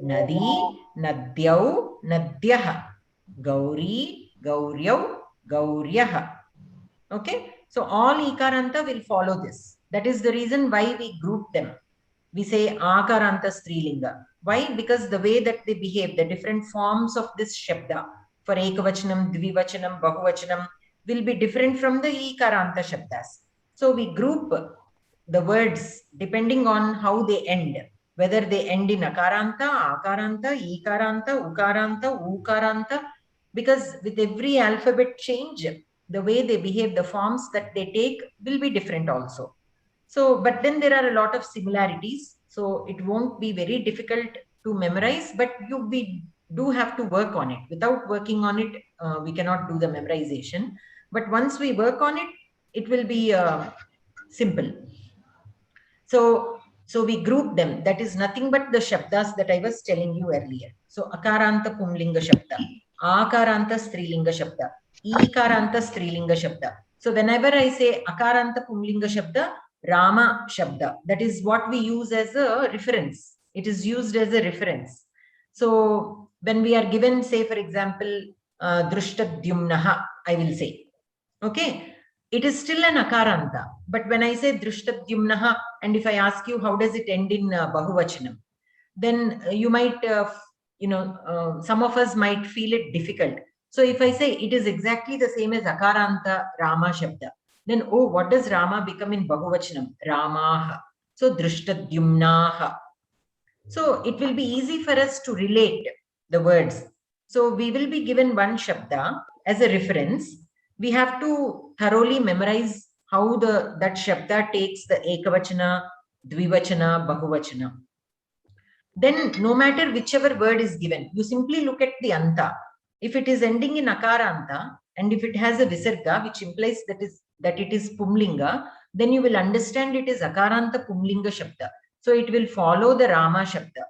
Nadi, nadyau, nadyah. Gauri, gauryau, gauryah. Okay. So all Ikaranta will follow this. That is the reason why we group them. We say Akaranta Strilinga. Why? Because the way that they behave, the different forms of this Shabda for Ekavachanam, Dvivachanam, Bahuvachanam will be different from the Ikaranta Shabdas. So we group the words depending on how they end, whether they end in Akaranta, Akaranta, Ikaranta, Ukaranta, Ukaranta, because with every alphabet change, the way they behave, the forms that they take will be different also. So, but then there are a lot of similarities. So it won't be very difficult to memorize, but we do have to work on it. Without working on it, we cannot do the memorization. But once we work on it, it will be simple. So we group them. That is nothing but the Shabdas that I was telling you earlier. So Akaranta Pumlinga Shabda, Akaranta Strilinga Shabda, Ikaranta Strilinga Shabda. So whenever I say Akaranta Pumlinga Shabda, Rama Shabda, that is what we use as a reference. It is used as a reference. So when we are given, say for example, Drushtadhyumnaha, I will say, okay, it is still an Akaranta. But when I say Drushtadhyumnaha, and if I ask you how does it end in Bahuvachanam, then you might, some of us might feel it difficult. So if I say it is exactly the same as Akaranta Rama Shabda, then, oh, what does Rama become in Bahuvachanam? Ramaha. So Drushtadhyumnaha. So it will be easy for us to relate the words. So we will be given one Shabda as a reference. We have to thoroughly memorize how that Shabda takes the Ekavachana, Dvivachana, Bahuvachana. Then no matter whichever word is given, you simply look at the Anta. If it is ending in Akaranta, and if it has a Visarga, which implies that it is Pumlinga, then you will understand it is Akaranta Pumlinga Shabda. So it will follow the Rama Shabda.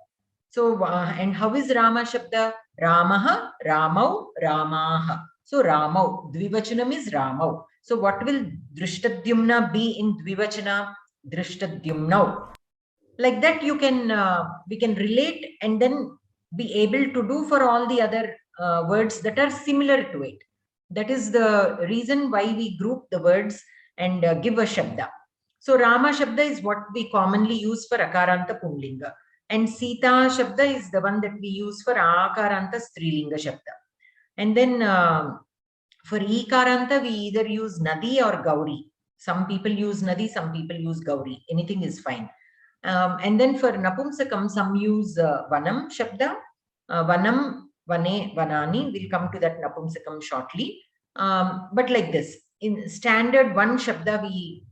So, and how is Rama Shabda? Ramaha, Ramau, Ramaha. So Ramau, Dvivachanam is Ramau. So what will Drushtadhyumna be in Dvivachana? Drushtadhyumnau. Like that we can relate and then be able to do for all the other words that are similar to it. That is the reason why we group the words and give a Shabda. So Rama Shabda is what we commonly use for Akaranta Pumlinga. And Sita Shabda is the one that we use for Akaranta Strilinga Shabda. And then for Ikaranta, we either use Nadi or Gauri. Some people use Nadi, some people use Gauri. Anything is fine. And then for Napumsakam, some use Vanam Shabda. Vanam, Vane, Vanani. We'll come to that Napumsakam shortly. But like this, in standard one Shabda we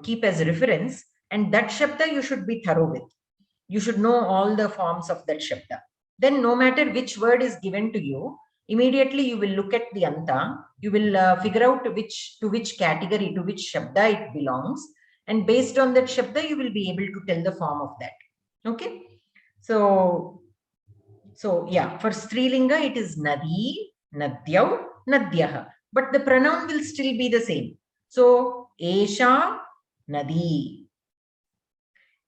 keep as reference, and that Shabda you should be thorough with. You should know all the forms of that Shabda. Then no matter which word is given to you, immediately you will look at the Anta, you will figure out to which category, to which Shabda it belongs. And based on that Shabda, you will be able to tell the form of that. Okay. So yeah, for Strilinga, it is Nadi, Nadyau, Nadyaha. But the pronoun will still be the same. So, Esha, Nadi.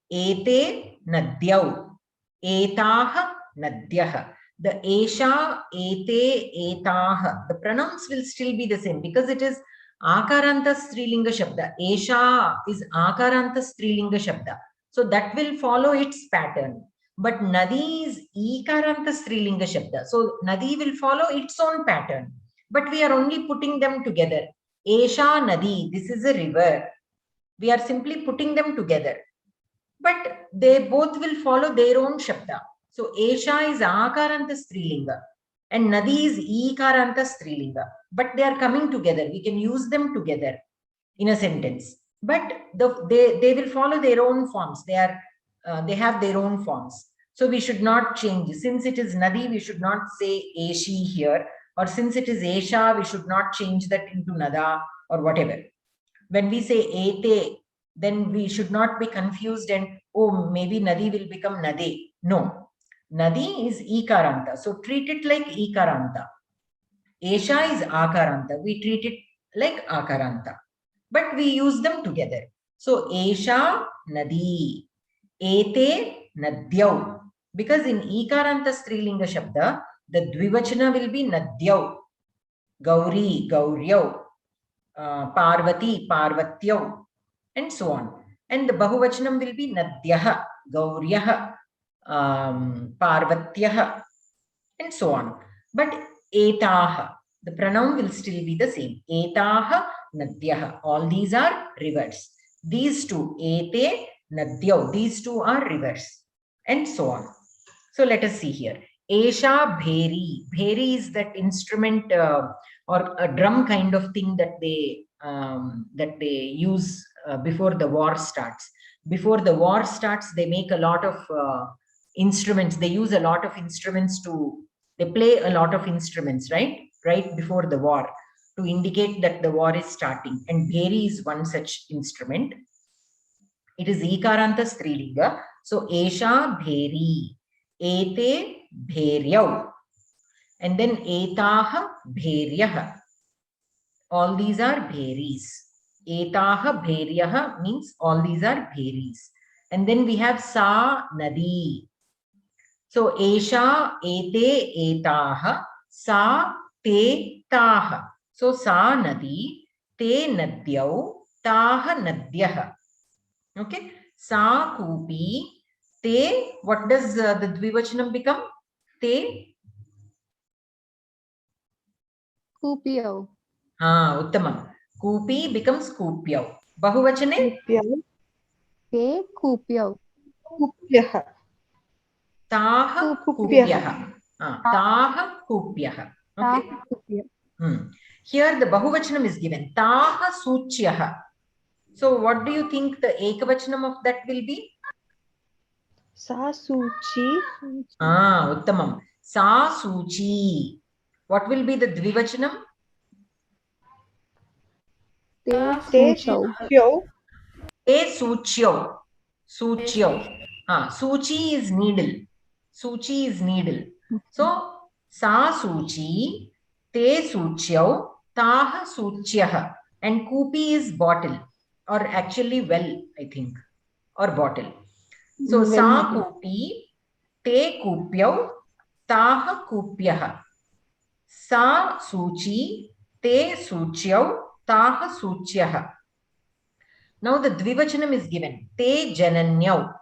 Ete, Nadyau. Etaha, Nadyaha. The Esha, Ete, Etaha. The pronouns will still be the same because it is Akaranta Strilinga Shabda. Esha is Akaranta Strilinga Shabda. So that will follow its pattern. But Nadi is Ikaranta Strilinga Shabda. So Nadi will follow its own pattern. But we are only putting them together. Esha Nadi, this is a river. We are simply putting them together. But they both will follow their own Shabda. So Esha is Akaranta Strilinga and Nadi is Ikaranta Strilinga. But they are coming together. We can use them together in a sentence. But they will follow their own forms. They have their own forms. So we should not change. Since it is Nadi, we should not say Eshi here. Or since it is Esha, we should not change that into Nada or whatever. When we say Ete, then we should not be confused and, oh, maybe Nadi will become Nade. No. Nadi is Ikaranta. So treat it like Ikaranta. Esha is Akaranta. We treat it like Akaranta. But we use them together. So Esha Nadi. Ete Nadyau. Because in Ikaranta Strilinga Shabda, the Dvivachana will be Nadyau. Gauri, Gauryau. Parvati, Parvatyau. And so on. And the Bahuvachanam will be Nadyaha, Gauryaha, Parvatyaha, and so on. But Etaha, the pronoun will still be the same. Etaha, Nadyaha. All these are rivers. These two, Ete, Nadyau, these two are rivers. And so on. So let us see here. Esha Bheri. Bheri is that instrument or a drum kind of thing that they use before the war starts. Before the war starts, they make a lot of instruments. They use a lot of instruments they play a lot of instruments, right? Right before the war to indicate that the war is starting. And Bheri is one such instrument. It is Ikaranta Strilinga. So Esha Bheri. Ete Bheryau. And then Etaha Bheryaha. All these are Bheris. Etaha Bheryaha means all these are Bheris. And then we have Sa Nadi. So Esha Ete Etaha. Sa Te Taha. So Sa Nadi. Te Nadyau. Taha Nadyaha. Okay. Sa Kupi. Te. What does the Dvivachanam become? Te. Kupiyau. Uttamam. Kupi becomes Kupyau. Bahuvachane? Te Kupiyau. Kupyaha. Taha Kupyaha. Taha Kupyaha. Okay. Here the Bahuvachanam is given. Taha Suchyaha. So what do you think the Ekavachanam of that will be? Sa Suchi. Uttamam. Sa Suchi. What will be the Dvivachanam? Te Suchyo. Te Suchyo. Suchyo. Suchi is needle. Suchi is needle. So, Sa Suchi, Te Suchyau, Taha Suchyaha. And Kupi is bottle. Or actually well, I think. Or bottle. So, Sa Kupi, Te Kupyau, Taha Kupyaha. Sa Suchi, Te Suchyau, Taha Suchyaha. Now the Dvivachanam is given. Te Jananyau.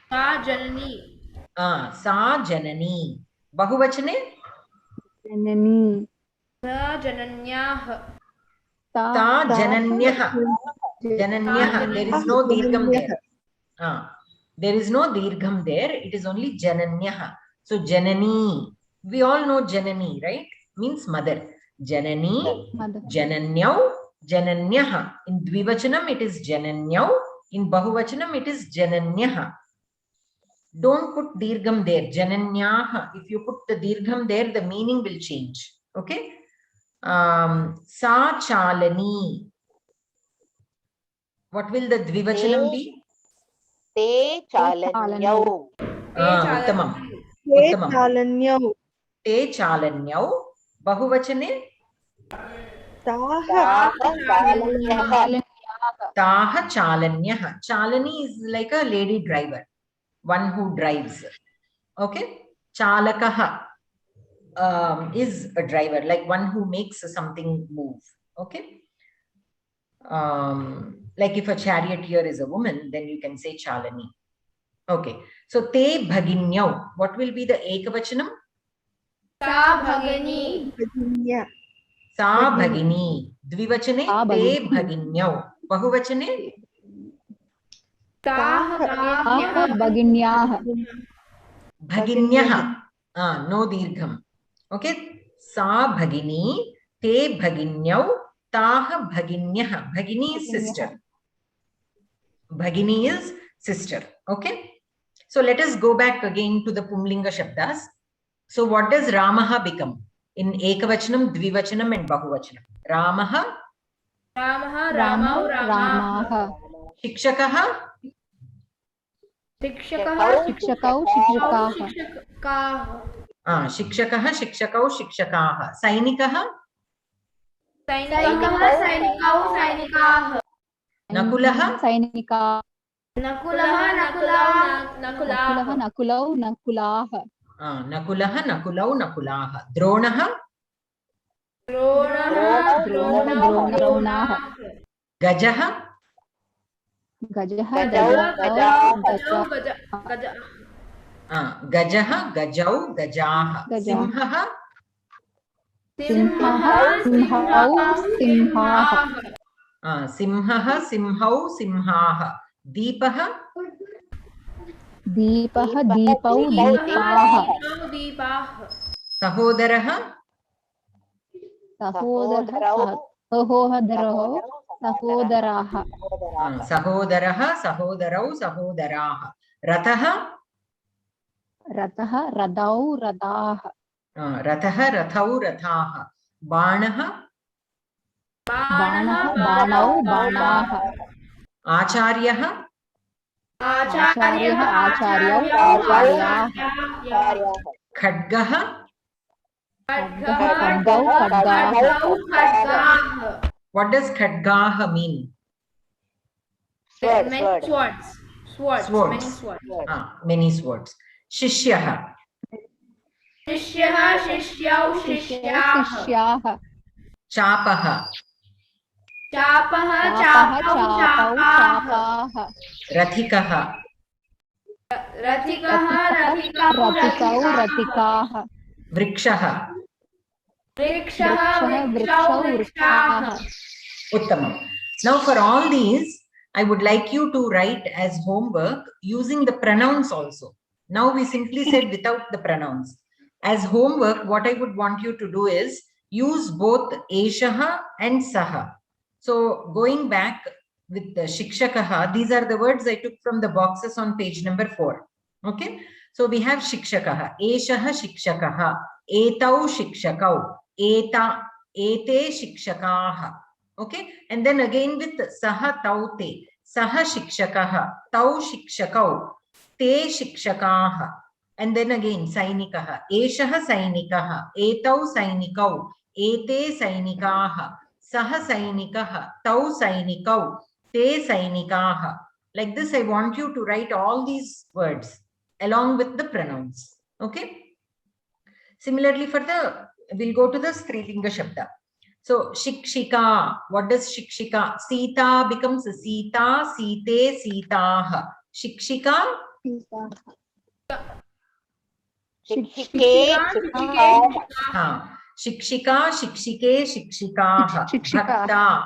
Sa Janani. Sa Janani. Bahuvachane? Janani. Sa Jananyah. Ta Jananyaha. Jananyaha. There is no dirgham there. There is no dirgham there. It is only Jananyaha. So Janani. We all know Janani, right? Means mother. Janani, Mother. Jananyau, Jananyah. In Dvivachanam, it is Jananyau. In Bahuvachanam, it is Jananyah. Don't put dirgham there. Jananyah. If you put the dirgham there, the meaning will change. Okay. Sa Chalani. What will the Dvivachanam be? Te Chalanyau. Uttamam. Te Uttamam. Chalanyau. Te Chalanyau. Bahuvachane? Taha Chalanyah. Taha Chalanyah. Chalani is like a lady driver, one who drives. Okay. Chalakaha is a driver, like one who makes something move. Okay. Like if a charioteer is a woman, then you can say Chalani. Okay. So te bhaginyau. What will be the ekavachanam? Sa Bhagini. Bhaginya. Sa bhagini. Dvivachane te bhaginyau. Bahuvachane Taha Bhaginyah. Bhaginyah. bhaginyah. No dirgham. Okay. Sa bhagini te bhaginyau taha bhaginyah. Bhagini is sister. Bhagini is sister. Okay. So let us go back again to the Pumlinga Shabdas. So what does Ramaha become in Ekavachanam, Dvivachanam and Bahuvachanam? Ramaha, Ramaha, Ramau, Ramaha. Shikshakaha, Shikshakaha, Shikshakau, Shikshakaah. Shikshakaha. Shikshakaha, Shikshakau, Shikshakaha. Sainikaha, Sainikaha, Sainikau, Sainikaha. Nakulaha, Sainika. Nakulaha, Nakulau, Nakulaha. Nakulau, Nakulaah. Nakulaha, Nakulau, Nakulaha. Dronaha, Dronaha, Dronaha. Gajaha, Gajaha, Gajau, Gajau, Gajau. Gajaha, Gajau, Gajaha. Gajaha. Simhaha, Simhaha, Simhau, Simhaah. Simhaha, Simhau, Simhaha. Deepaha, Deepaha, Deepau, Deepaah. Deepaha. Sahodaraha, Sahodaraha, Sahodaraho, Sahodaraha. Sahodaraha, Sahodarau, Sahodaraha. Rataha, Rataha, Radau, Radaah. Rataha, Rathau, Rathaha. Banaha, Banaha, Banau, Banaah. Acharyaha, Acharyaha, Acharyau, Acharyaah. Khadgaha. Khadgau, Khadgaah. What does Khadgaha mean? Many swords. Many Swords. swords. Many swords. Shishyaha, Shishyaha, Shishyau, Shishyaha. Shishyaah. Chapaha, Chapaha, Chapau, Chapau, Chapaha. Chapaah. Rathikaha, Rathikaha, Ratikau, Rathikau, Ratikaah. Vrikshaha. Vrikshaha, Vrikshau, Vrikshau, Vrikshaah. Vrikshaha. Uttamam. Now for all these, I would like you to write as homework using the pronouns also. Now we simply said without the pronouns. As homework, what I would want you to do is use both Eshaha and Saha. So going back with the Shikshakaha, these are the words I took from the boxes on page number 4. Okay. So we have Shikshakaha, Eshaha Shikshakaha, Etau Shikshakau, Ete Shikshakaha. Okay. And then again with Saha Taute, Saha Shikshakaha, Tau Shikshakau, Te Shikshakaha. And then again Sainikaha, Eshaha Sainikaha, Etau Sainikau, Ete Sainikaha, Saha Sainikaha, Tau Sainikau, Te Sainikaha. Like this, I want you to write all these words along with the pronouns. Okay. Similarly, we'll go to the Strilinga Shabda. So Shikshika, what does Shikshika? Sita becomes Sita, Site, Sitaha. Shikshika, Shikshike, Shikshika, Shikshike, Shikshikaha.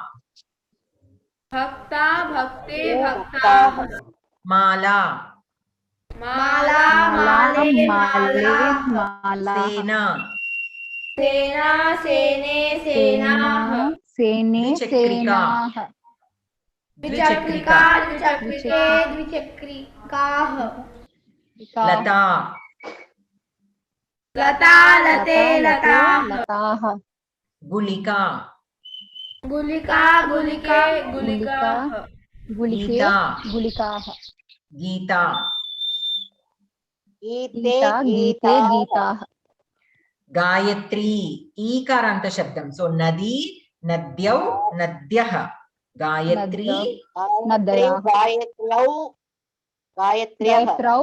Bhakta, Bhakta, Bhakte, Bhaktaha. Mala, Male, Mala. Sena, Sena, Sene, Senaha. सेने द्विचक्रिका सेनाः द्विचक्रिका द्विचक्रिके द्विचक्रिकाः लता लता लते लताः लताः गुलिका गुलिका गुलिके गुलिकाः गुलिके गीता गुलिकाः गीता गीते गीता गीते गीताः गीताः गायत्री ईकारान्त शब्दं सो नदी नद्यौ नद्यः गायत्री नद्यः गायत्र्यौ गायत्र्यः गायत्रौ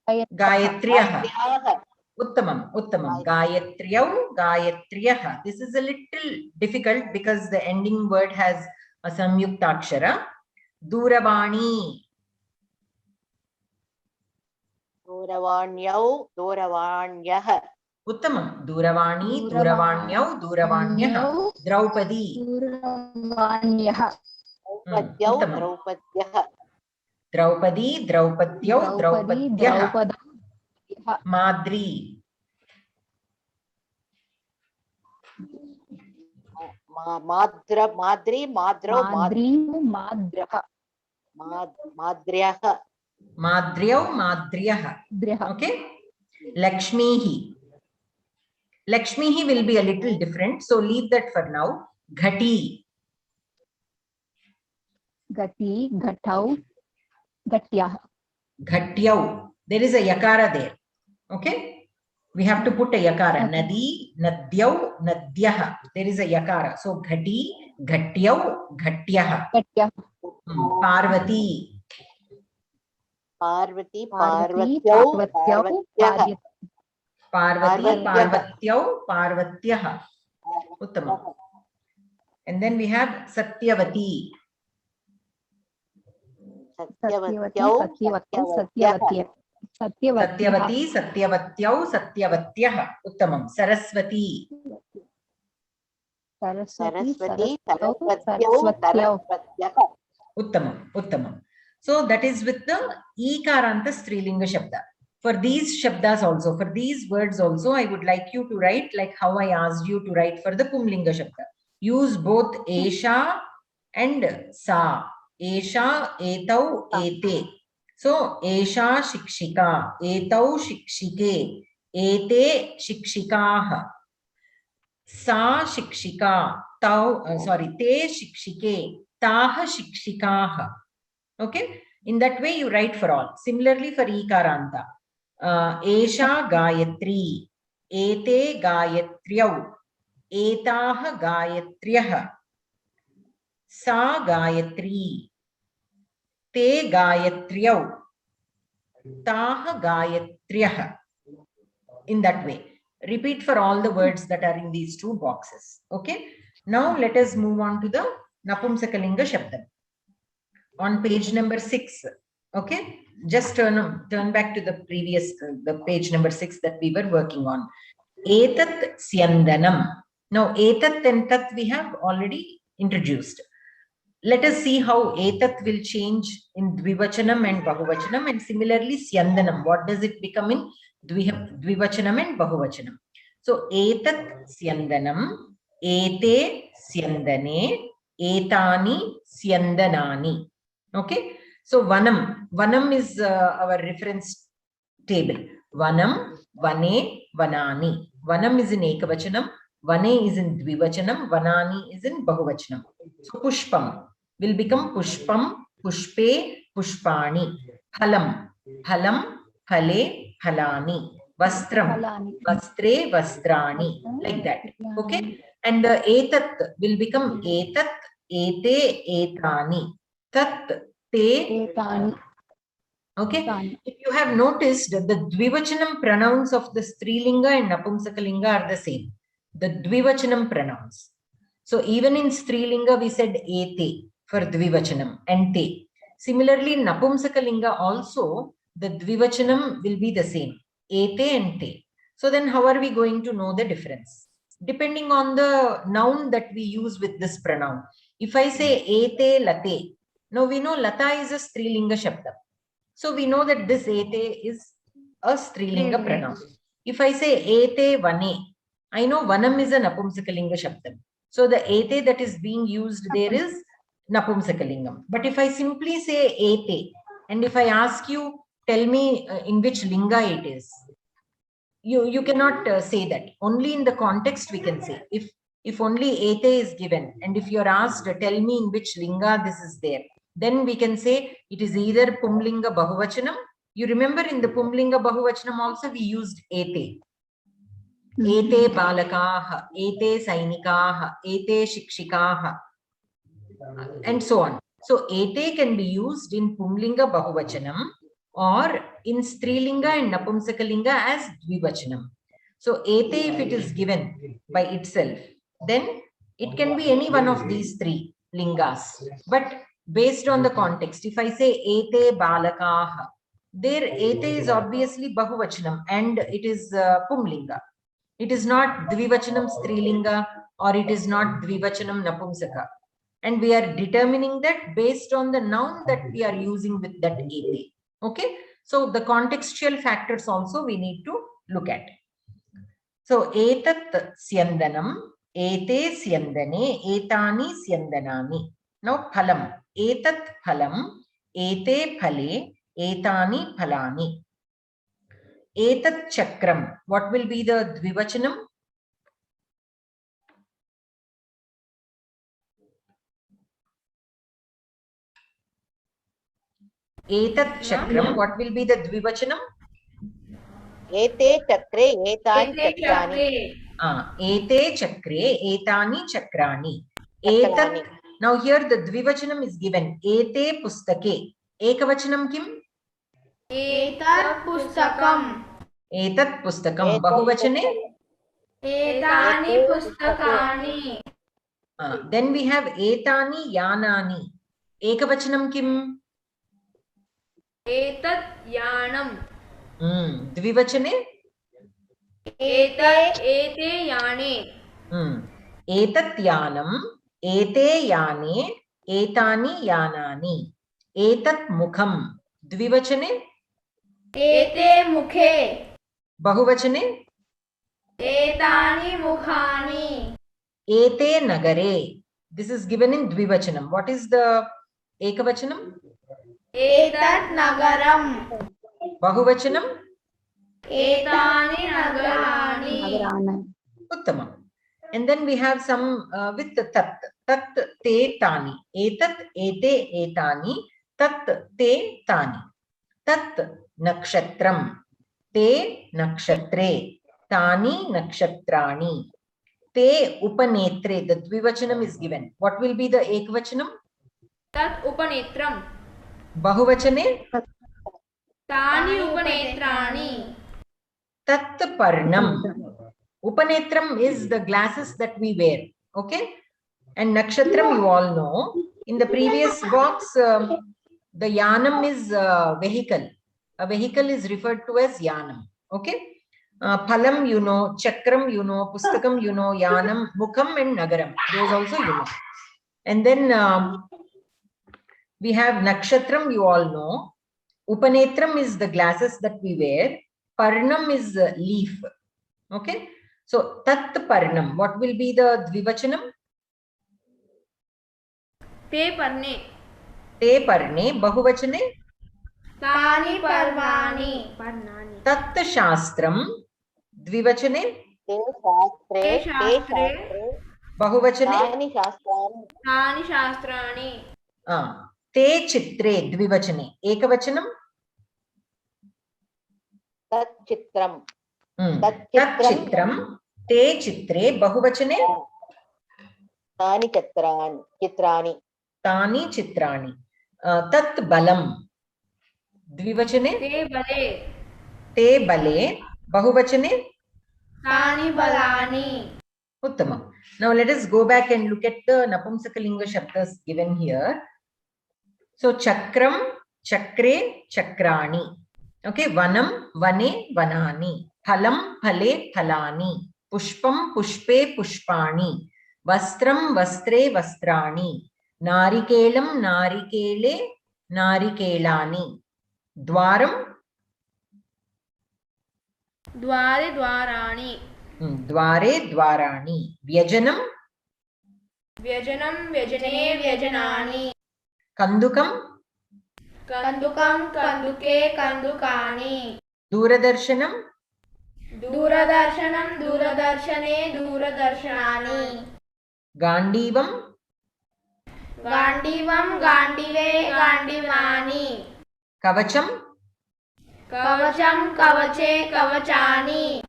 गायत्र्यः गायत्र्याः उत्तमम् उत्तमं गायत्र्यौ गायत्र्यः. This is a little difficult because the ending word has a samyuktakshara. दूरवाणी दूरवाण्यौ दूरवाण्यः उत्तमं दूरवाणी दूरवाण्यौ दूरवाण्यः. द्रौपदी दूरवाण्यः द्रौपद्यौ उत्तमं. द्रौपद्यः Draupadi द्रौपद्यौ द्रौपद्यः. द्रौपद्यः Madri Madri माद्रौ Madri माद्रः माद्र्यः माद्र्यौ माद्र्यः. द्र्यः Okay. Lakshmiः Lakshmiः will be a little different, so leave that for now. Ghati गति घटौ घट्याः Ghatyau. There is a yakara there. Okay. We have to put a yakara. Okay. Nadi, nadyau, nadyah. There is a yakara. So ghati, ghatyau, ghatyah. घट्याः Parvati, Parvati पार्वत्यौ पार्वत्यौ पार्वत्यः Parvati, Parvatyau, Parvatyah. Uttamam. And then we have Satyavati. सत्यवत्यौ सत्यवत्यौ सत्यवत्यः Satyavati, Satyavatyau, Satyavatyah. Uttamam. Saraswati. Saraswati सरस्वत्यौ सरस्वत्यौ सरस्वत्यः सरस्वत्यः Uttamam, Uttamam. So that is with the Ikaranta Strilinga Shabda. For these Shabdas also, for these words also, I would like you to write like how I asked you to write for the Pumlinga Shabda. Use both Esha and Sa. Esha, Etau, Ete. So, Esha Shikshika, Etau Shikshike, Ete Shikshikaha. Sa Shikshika, Te Shikshike, Taha Shikshikaha. Okay, in that way you write for all. Similarly for Ikaranta, Esha Gayatri, Ete Gayatryau, Etaha Gayatryah, Sa Gayatri, Te Gayatryau, Taha Gayatryah. In that way. Repeat for all the words that are in these two boxes. Okay. Now let us move on to the Napumsakalinga Shabdam. On page number 6. Okay. Just turn back to the previous, the page number 6 that we were working on. Etat Syandanam. Now Etat and Tat we have already introduced. Let us see how Etat will change in Dvivachanam and Bahuvachanam, and similarly Syandanam. What does it become in Dvivachanam and Bahuvachanam? So Etat Syandanam, Ete Syandane, Etani Syandanani. Okay. So Vanam. Vanam is our reference table. Vanam, Vane, Vanani. Vanam is in Ekavachanam. Vane is in Dvivachanam. Vanani is in Bahuvachanam. So Pushpam will become Pushpam, Pushpe, Pushpani. Phalam, Phalam, Phale, Phalani. Vastram, Vastre, Vastrani. Like that. Okay. And the Etat will become Etat, Ete, Etani. Tat, Te, Etani. okay. If you have noticed, the Dvivachanam pronouns of the Strilinga and Napumsakalinga are the same. The Dvivachanam pronouns. So even in Strilinga we said Ete for Dvivachanam and Te. Similarly, in Napumsakalinga also the Dvivachanam will be the same. Ete and Te. So then how are we going to know the difference? Depending on the noun that we use with this pronoun. If I say Ete Late, now we know Lata is a Strilinga Shabda. So we know that this Ete is a Strilinga pronoun. If I say Ete Vane, I know Vanam is a Napumsakalinga Shabdam. So the ete that is being used there is napumsakalingam. But if I simply say ete, and if I ask you, tell me in which linga it is, you cannot say that. Only in the context we can say. If only ete is given, and if you're asked, tell me in which linga this is there, then we can say it is either pumlinga bahuvachanam. You remember in the pumlinga bahuvachanam also we used ete. Ete balakaha, ete sainikaha, ete shikshikaha, and so on. So ete can be used in pumlinga bahuvachanam or in strilinga and napumsakalinga as dvivachanam. So ete, if it is given by itself, then it can be any one of these three lingas. But based on the context, if I say ete balakaha, there ete is obviously bahuvachanam and it is pumlinga. It is not dvivachanam strilinga or it is not dvivachanam napumsaka. And we are determining that based on the noun that we are using with that ete. Okay. So the contextual factors also we need to look at. So etat syandanam, ete syandane, etani syandanani. Now phalam. Etat phalam, ete phale, etani phalani. Etat chakram. What will be the dvivachanam? Etat chakram. What will be the dvivachanam? Ete chakre etani chakrani. Ete chakre etani chakrani. Etat. Now here the dvivachanam is given. Ete pustake. Ekavachanam kim? Etat pustakam. Etat pustakam. Bahuvachane? Etani pustakani. Then we have etani yanani. Ekavachanam kim? Etat yanam. Dvivachane? Etat ete yane. Etat yanam, ete yane, etani yanani. Etat mukham. Dvivachane? Ete mukhe. Bahuvachane? Etani mukhani. Ete nagare. This is given in dvivachanam. What is the ekavachanam? Etat nagaram. Bahuvachanam? Etani nagarani. Uttamam. And then we have some with the tat. Tat te tani. Etat ete etani. Tat te tani. Tat nakshatram. Te nakshatre. Tani nakshatrani. Te upanetre. The dvivachanam is given. What will be the ekvachanam? Tat upanetram. Bahuvachane? Tani upanetrani. Tat parnam. Upanetram is the glasses that we wear. Okay. And nakshatram you all know. In the previous box, the yanam is vehicle. A vehicle is referred to as yanam. Okay. Phalam you know, chakram you know, pustakam you know, yanam, mukham and nagaram. Those also you know. And then we have nakshatram you all know. Upanetram is the glasses that we wear. Parnam is leaf. Okay. So tat parnam. What will be the dvivachanam? Te parne. Te parne. Bahuvachane? Tani parvani. Tat shastram. Dvivachane? Te shastre. Te shastre. Bahuvachane? Tani shastrani. Tani shastrani. Te chitre. Dvivachane. Ekavachanam? Tat chitram. Tat chitram. Te chitre. Bahuvachane? Tani chitrani. Tani chitrani. Tat balam. Dvivachane? Te bale. Te bale. Bahuvachane? Tani balani. Uttamam. Now let us go back and look at the Napumsakalinga Shabdas given here. So chakram, chakre, chakrani. Okay, vanam, vane, vanani. Phalam, phale, phalani. Pushpam, pushpe, pushpani. Vastram, vastre, vastrani. Narikelam, narikele, narikelani. Dwaram? Dware dwarani. Dware dwarani. Vyajanam? Vyajanam, vyajane, vyajanani. Kandukam, Kandukam, kanduke, kandukani. Duradarshanam, Duradarshanam, duradarshane, duradarshanani. Gandivam, Gandivam, gandive, gandivani. Kavacham, Kavacham, kavache, kavachani.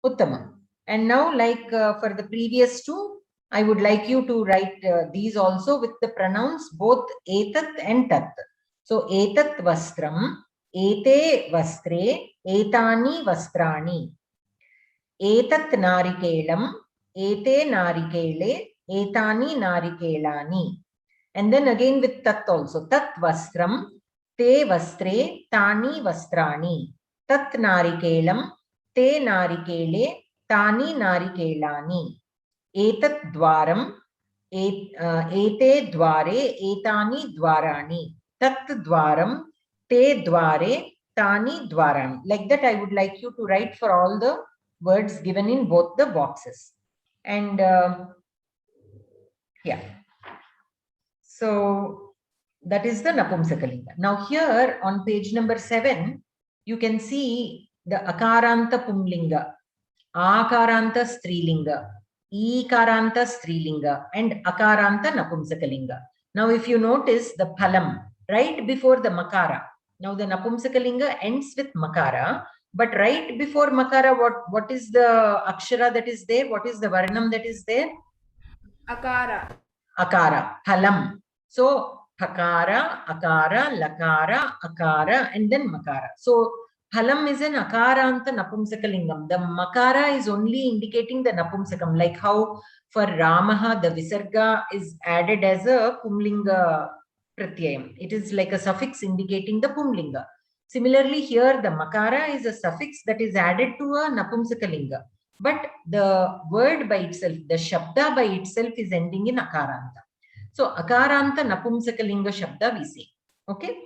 Uttama. And now, like for the previous two, I would like you to write these also with the pronouns both etat and tat. So, etat vastram, ete vastre, etani vastrani. Etat narikelam, ete narikele, etani narikelani. And then again with tat also. Tat vastram, te vastre, tani vastrani. Tat narikelam, te narikele, tani narikelani. Etat dwaram, ete dware, etani dwarani. Tat dwaram, te dware, tani dwarani. Like that, I would like you to write for all the words given in both the boxes. And yeah. So that is the Napumsakalinga. Now here on page number 7, you can see the Akaranta Pumlinga, Akaranta Strilinga, Ikaranta Strilinga, and Akaranta Napumsakalinga. Now if you notice the Phalam right before the Makara. Now the Napumsakalinga ends with Makara, but right before Makara, what is the Akshara that is there? What is the Varnam that is there? Akara. Akara, Phalam. So Hakara, Akara, Lakara, Akara, and then Makara. So Phalam is an Akaranta Napumsakalingam. The Makara is only indicating the Napumsakam, like how for Ramaha the Visarga is added as a Pumlinga Pratyayam. It is like a suffix indicating the Pumlinga. Similarly, here the Makara is a suffix that is added to a Napumsakalinga. But the word by itself, the Shabda by itself is ending in Akaranta. So Akaranta Napumsakalinga Shabda we say. Okay.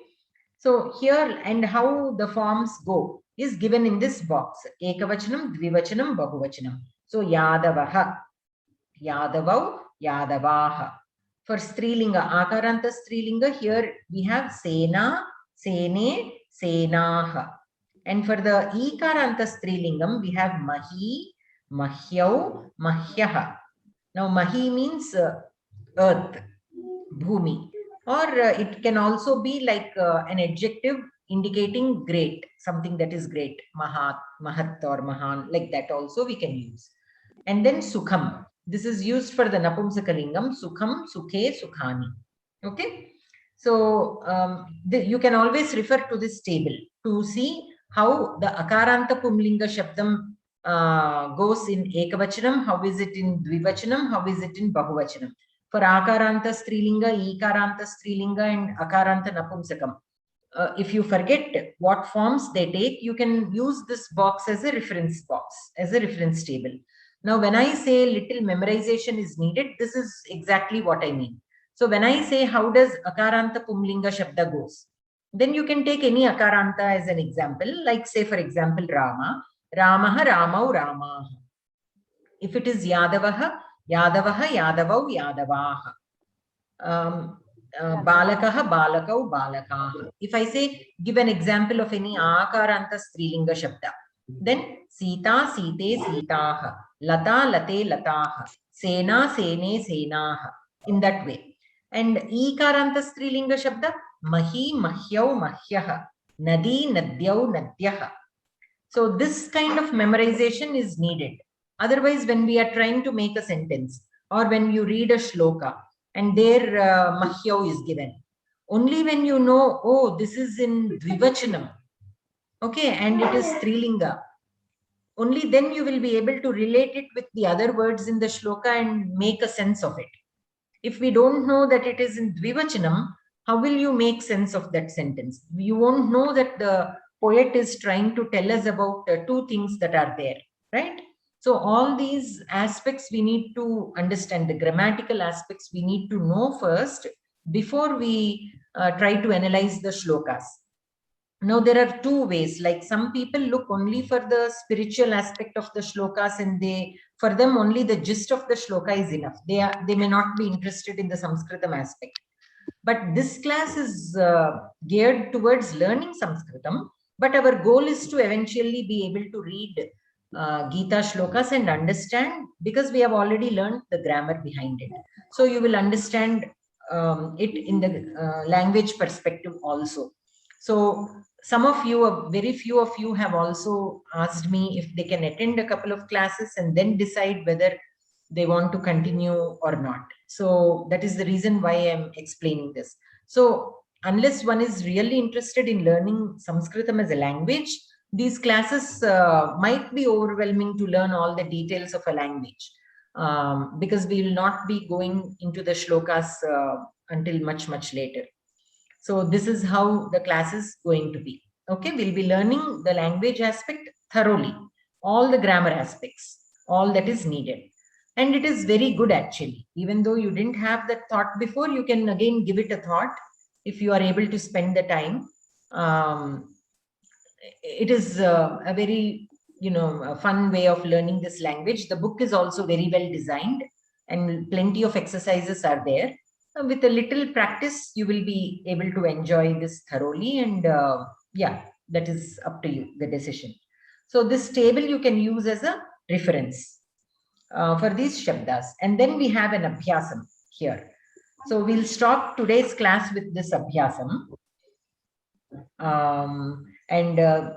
So here and how the forms go is given in this box. Ekavachanam, Dvivachanam, Bahuvachanam. So Yadavaha, Yadavav, Yadavaha. For Strilinga, Akaranta Strilinga, here we have Sena, Sene, Senaha. And for the Ikaranta Strilingam, we have Mahi, Mahyau, Mahyaha. Now Mahi means earth, Bhumi. Or it can also be like an adjective indicating great, something that is great, Mahat, Mahat or Mahan, like that also we can use. And then Sukham. This is used for the Napumsakalingam, Sukham, Sukhe, Sukhani. Okay. So you can always refer to this table to see how the Akaranta Pumlinga Shabdam goes in Ekavachanam, how is it in Dvivachanam, how is it in Bahuvachanam. For Akaranta Strilinga, Ikaranta Strilinga, and Akaranta Napumsakam. If you forget what forms they take, you can use this box as a reference box, as a reference table. Now, when I say little memorization is needed, this is exactly what I mean. So when I say how does Akaranta Pumlinga Shabda goes, then you can take any Akaranta as an example, like say for example Rama, Ramaha, Ramau, Ramaha. If it is Yadavaha, Yadavaha, Yadavau, Yadavaha. Balakaha, Balakau, Balakaha. If I say, give an example of any Akaranta Strilinga Shabda, then Sita, Site, Sitaha, Lata, Late, Lataha, Sena, Sene, Senaha. In that way. And Ikaranta Strilinga Shabda, Mahi, Mahyau, Mahyaha, Nadi, Nadyau, Nadyaha. So this kind of memorization is needed. Otherwise, when we are trying to make a sentence or when you read a shloka and there Mahyau is given, only when you know, oh, this is in Dvivachanam, okay, and it is Strilinga, only then you will be able to relate it with the other words in the shloka and make a sense of it. If we don't know that it is in Dvivachanam, how will you make sense of that sentence? You won't know that the poet is trying to tell us about two things that are there, right? So all these aspects we need to understand, the grammatical aspects we need to know first before we try to analyze the shlokas. Now, there are two ways. Like some people look only for the spiritual aspect of the shlokas, and for them only the gist of the shloka is enough. They may not be interested in the Samskritam aspect. But this class is geared towards learning Sanskritam. But our goal is to eventually be able to read Geetha shlokas and understand, because we have already learned the grammar behind it. So you will understand it in the language perspective also. So some of you, very few of you, have also asked me if they can attend a couple of classes and then decide whether they want to continue or not. So that is the reason why I'm explaining this. So unless one is really interested in learning Sanskritam as a language, these classes might be overwhelming to learn all the details of a language, because we will not be going into the shlokas until much, much later. So this is how the class is going to be. Okay, we'll be learning the language aspect thoroughly, all the grammar aspects, all that is needed. And it is very good actually. Even though you didn't have that thought before, you can again give it a thought if you are able to spend the time. It is a very, a fun way of learning this language. The book is also very well designed and plenty of exercises are there. With a little practice, you will be able to enjoy this thoroughly. And yeah, that is up to you, the decision. So this table you can use as a reference for these shabdas. And then we have an abhyasam here. So we'll stop today's class with this abhyasam.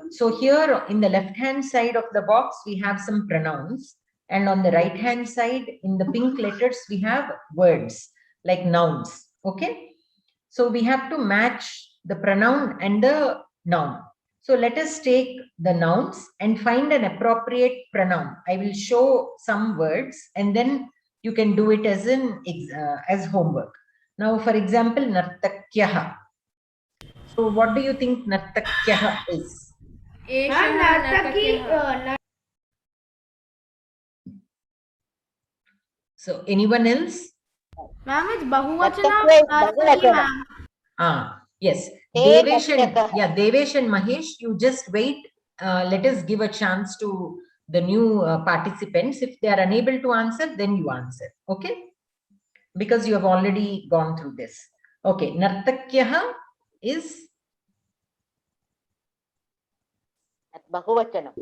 So here in the left-hand side of the box, we have some pronouns. And on the right-hand side, in the pink letters, we have words like nouns. Okay. So we have to match the pronoun and the noun. So let us take the nouns and find an appropriate pronoun. I will show some words and then you can do it as homework. Now, for example, nartakyaha. So what do you think nartakyaha is? So anyone else? Ma'am, it's Bahuvachanam. Yes. Devesh and Mahesh, you just wait. Let us give a chance to the new participants. If they are unable to answer, then you answer. Okay? Because you have already gone through this. Okay. Nartakyaha is Bahuvachanam.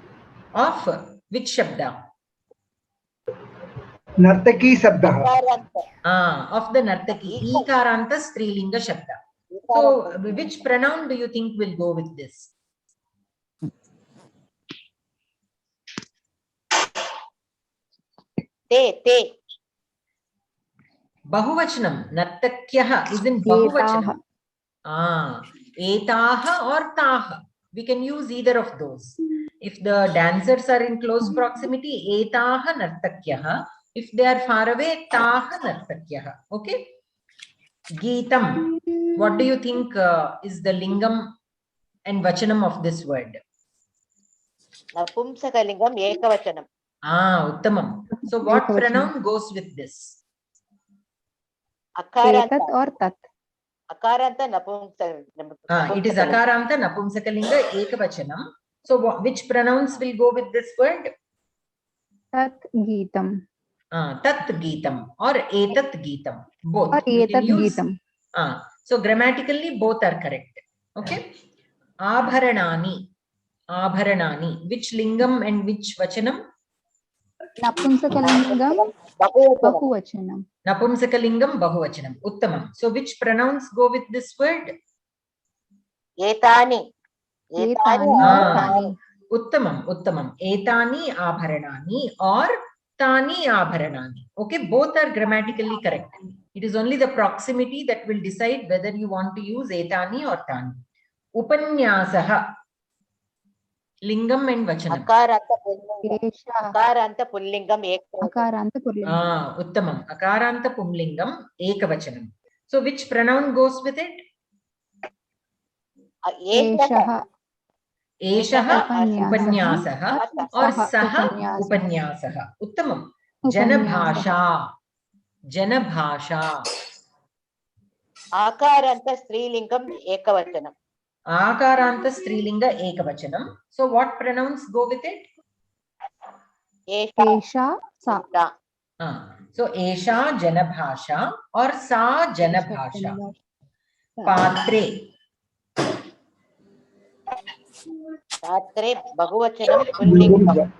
Of which shabda? Nartaki sabda. Of the Nartaki. Ikaranta Strilinga shabda. So which pronoun do you think will go with this? Te. Bahuvachanam. Nartakyaha is in Bahuvachanam. Etaha or taha. We can use either of those. If the dancers are in close proximity, etaha nartakyaha. If they are far away, taha nartakyaha. Okay? Geetam. What do you think is the lingam and vachanam of this word? Napumsakalingam ekavachanam. Uttamam. So what pronoun goes with this? Akaranta or tat? Akaranta napumsakalingam. It is akaranta napumsakalinga ekavachanam. So which pronouns will go with this word? Tat Geetam. Tat Geetam or Etat Geetam. Both. Or Etat Geetam. So grammatically both are correct. Okay. Abharanani. Which lingam and which vachanam? Napumsakalingam Bahuvachanam. Napumsakalingam Bahuvachanam. Uttamam. So which pronouns go with this word? Etani. Uttamam. Etani abharanani or tani abharanani. Okay, both are grammatically correct. It is only the proximity that will decide whether you want to use etani or tani. Upanyasaha. Lingam and vachanam. Akaranta pullingam ekavachanam. Uttamam. Akaranta pumlingam ekavachanam. So which pronoun goes with it? Eshaha upanyasaha or saha upanyasaha. Uttamam. Janabhasha. Akaranta strilingam ekavachanam. Akaranta Strilinga Ekavachanam. So what pronouns go with it? Esha, sa. So Esha Janabhasha or Sa Janabhasha. Patre. Patre Bahuvachanam Pullingam.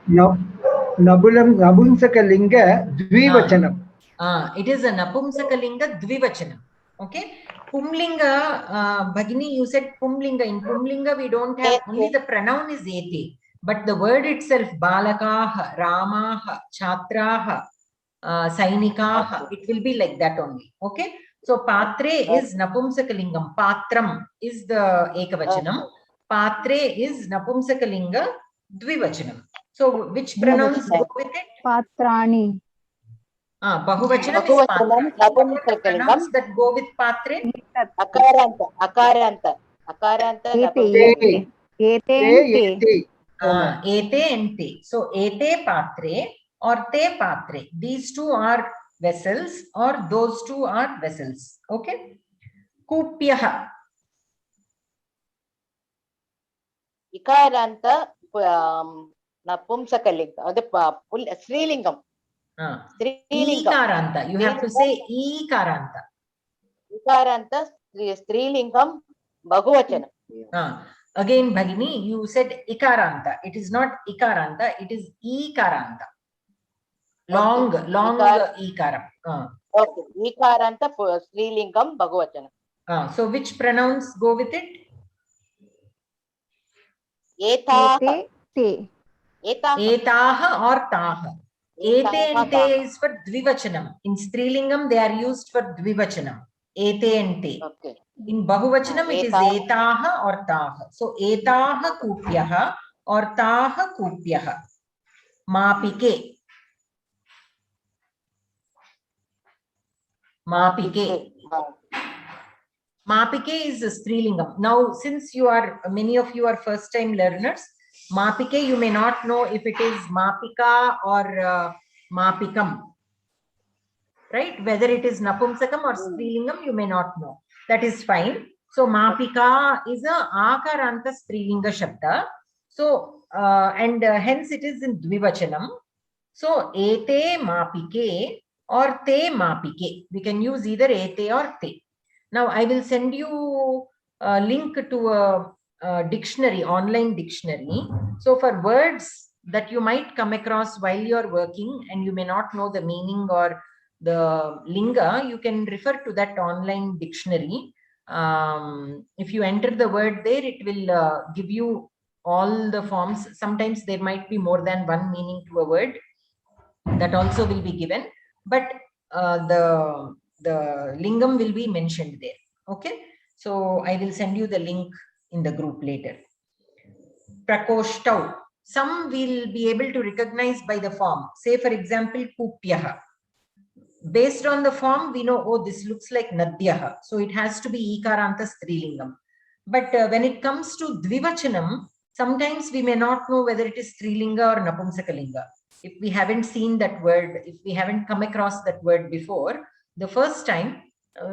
Nabumsakalinga Dvivachanam. It is a Napumsakalinga Dvivachanam. Okay. Pumlinga, Bhagini, you said Pumlinga. In Pumlinga, we don't have, only the pronoun is ete. But the word itself, Balakaha, Ramaha, Chatraha, Sainikaha, it will be like that only. Okay. So Patre is Napumsakalingam. Patram is the Ekavachanam. Patre is Napumsakalinga Dvivachanam. So which pronouns go with it? Patrani. Bahuvachanam is Patra. What are the pronouns that go with Patre? Akaranta. Akaranta. Ete. Ete and te. So ete patre or te patre. These two are vessels or those two are vessels. Okay. Kupyaha. Ikaranta Napumsakalinga. Strilingam. Ikaranta. You have to say Ikaranta. Ikaranta Strilingam Bahuvachanam. Again, Bhagini, you said Ikaranta. It is not Ikaranta, it is Ikaranta. Long Ikaram. Okay. Ikaranta Strilingam Bahuvachanam. So which pronouns go with it? Etaha. Etaha or taha. Ete and te is for Dvivachanam. In Strilingam, they are used for Dvivachanam. Ete and te. Okay. In Bahuvachanam, it is etaha or taha. So etaha kupyaha or taha kupyaha. Mapike. Mapike. Mapike is a Strilingam. Now, since many of you are first time learners, Mapike, you may not know if it is Mapika or Mapikam. Right? Whether it is Napumsakam or Strilingam, you may not know. That is fine. So, Mapika is a Akaranta Strilinga Shabda. So, hence it is in Dvivachanam. So, Ete Mapike or Te Mapike. We can use either Ete or Te. Now, I will send you a link to a dictionary, online dictionary. So, for words that you might come across while you are working and you may not know the meaning or the linga, you can refer to that online dictionary. If you enter the word there, it will give you all the forms. Sometimes there might be more than one meaning to a word. That also will be given. But the lingam will be mentioned there. Okay. So I will send you the link in the group later. Prakoshtau. Some will be able to recognize by the form. Say, for example, Kupyaha. Based on the form, we know, oh, this looks like Nadyaha. So it has to be Ikaranta Strilingam. But when it comes to Dvivachanam, sometimes we may not know whether it is Strilinga or Napumsakalinga. If we haven't seen that word, if we haven't come across that word before, the first time,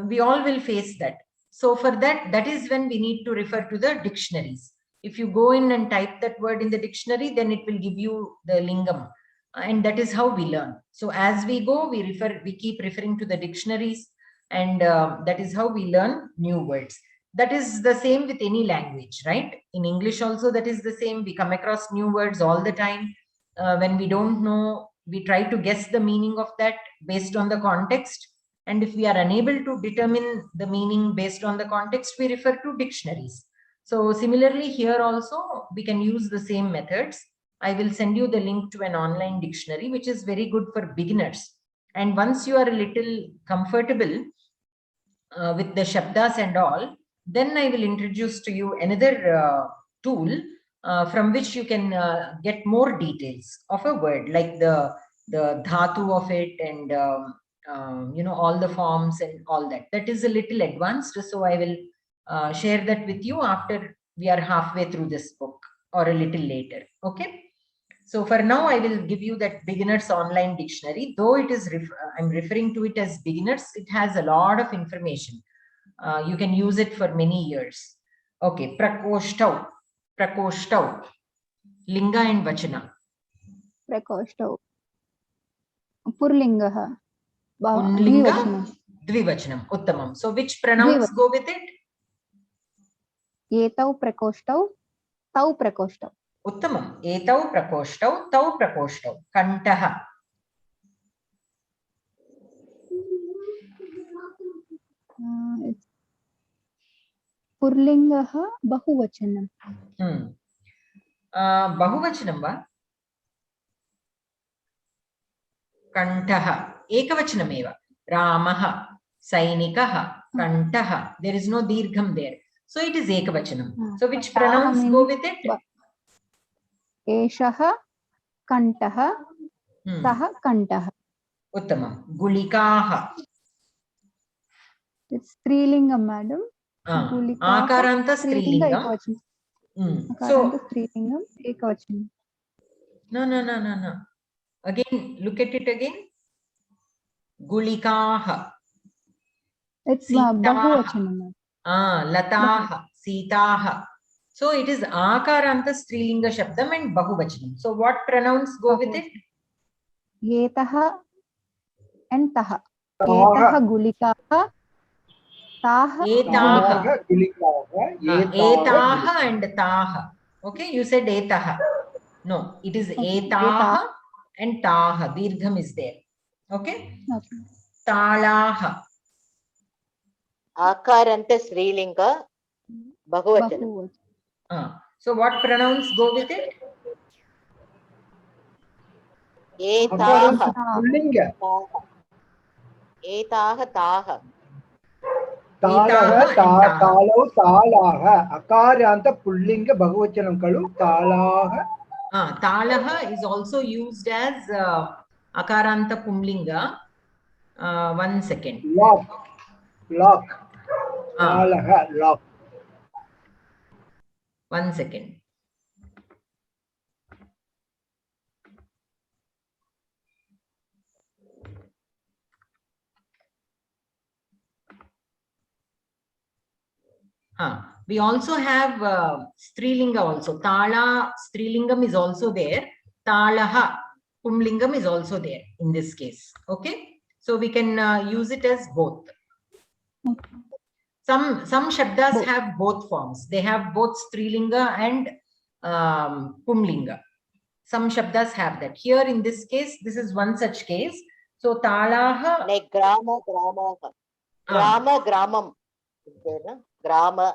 we all will face that. So for that is when we need to refer to the dictionaries. If you go in and type that word in the dictionary, then it will give you the lingam. And that is how we learn. So as we go, we keep referring to the dictionaries, and that is how we learn new words. That is the same with any language, right? In English also, that is the same. We come across new words all the time. When we don't know, we try to guess the meaning of that based on the context. And if we are unable to determine the meaning based on the context, we refer to dictionaries. So similarly, here also, we can use the same methods. I will send you the link to an online dictionary, which is very good for beginners. And once you are a little comfortable with the Shabdas and all, then I will introduce to you another tool from which you can get more details of a word, like the dhatu of it and all the forms and all that. That is a little advanced, so I will share that with you after we are halfway through this book or a little later. Okay. So for now, I will give you that beginners online dictionary. Though it is, I'm referring to it as beginners, it has a lot of information. You can use it for many years. Okay, prakoshtau. Prakoshtau. Linga and vachana. प्रकोष्ठौ पुर्लिङ्गः Punlinga, द्विवचनं dvivachanam. Uttamam. So which pronouns go with it? एतौ प्रकोष्ठौ तौ प्रकोष्ठौ Uttamam. Etau prakoshtau, tau prakoshtau. Kantaha. पुर्लिङ्गः बहुवचनं बहुवचनं वा? कण्ठः एकवचनमेव. रामः, सैनिकः, कण्ठः. There is no dirgham there. So it is ekavachanam. So which pronouns go with it? एषः कण्ठः सः कण्ठः Uttamam. Gulikaah. स्त्रीलिङ्गं मैडम Akaranta strilingam. So स्त्रीलिङ्गम् एकवचनं no. Again, look at it again. Gulikaah. it's बहुवचनं Lataah, Sitaah. So it is Akaranta Strilinga Shabdam and Bahuvachanam. So what pronouns go with it? एतः and तः एतः गुलिकाः ताः Etaah. Gulikaah. Etaah and Taah. Okay, you said Etaah. No, it is Etaah and Taah. Dirgham is there. Okay? Talaah. Akaranta Srilinga Bhagavachanam. So what pronouns go with it? Etaha. Pullinga. Etaha taha. Talaha, talau, talaha. Akaranta pullinga bhagavachanam kalu. Talaha. Talaha is also used as Akaranta Pumlinga. 1 second. Lock. Talaha, lock. 1 second. We also have Strilinga also. Tala Strilingam is also there. Talaha Pumlingam is also there in this case. Okay. So we can use it as both. Some Shabdas have both forms. They have both Strilinga and Pumlinga. Some Shabdas have that. Here in this case, this is one such case. So Talaha. Like Grama, Gramam. Grama.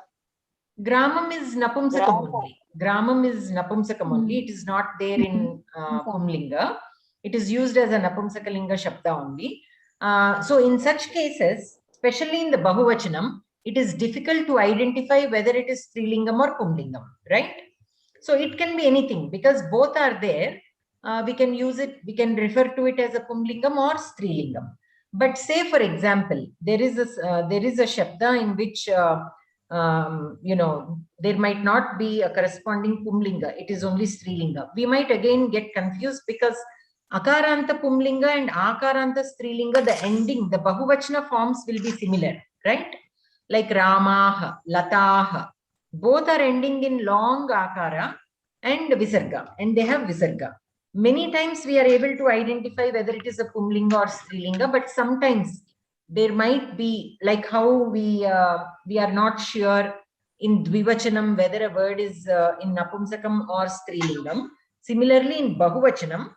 Gramam is Napumsakam only. Gramam is Napumsakam only. It is not there in Pumlinga. It is used as a Napumsakalinga Shabda only. So in such cases, especially in the Bahuvachanam, it is difficult to identify whether it is Strilingam or Pumlingam, right? So it can be anything because both are there. We can use it, we can refer to it as a Pumlingam or Strilingam. But say, for example, there is a Shabda in which, there might not be a corresponding Pumlinga. It is only Strilinga. We might again get confused because Akaranta Pumlinga and Akaranta Strilinga, the ending, the Bahuvachana forms will be similar, right? Like Ramaha, Lataha. Both are ending in long Akara and Visarga, and they have Visarga. Many times we are able to identify whether it is a Pumlinga or Strilinga, but sometimes there might be, like how we are not sure in Dvivachanam whether a word is in Napumsakam or Strilingam. Similarly, in Bahuvachanam,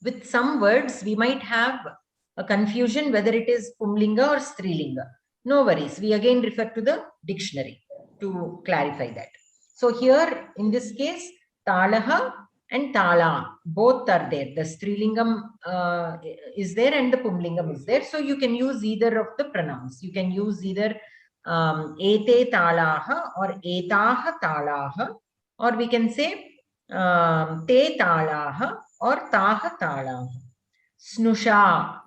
with some words, we might have a confusion whether it is Pumlinga or Strilinga. No worries. We again refer to the dictionary to clarify that. So here, in this case, Talaha and Tala, both are there. The Strilingam is there and the Pumlingam is there. So you can use either of the pronouns. You can use either Ete Talaha or Etaha Talaha, or we can say Te Talaha or Taha Talaha. Snusha.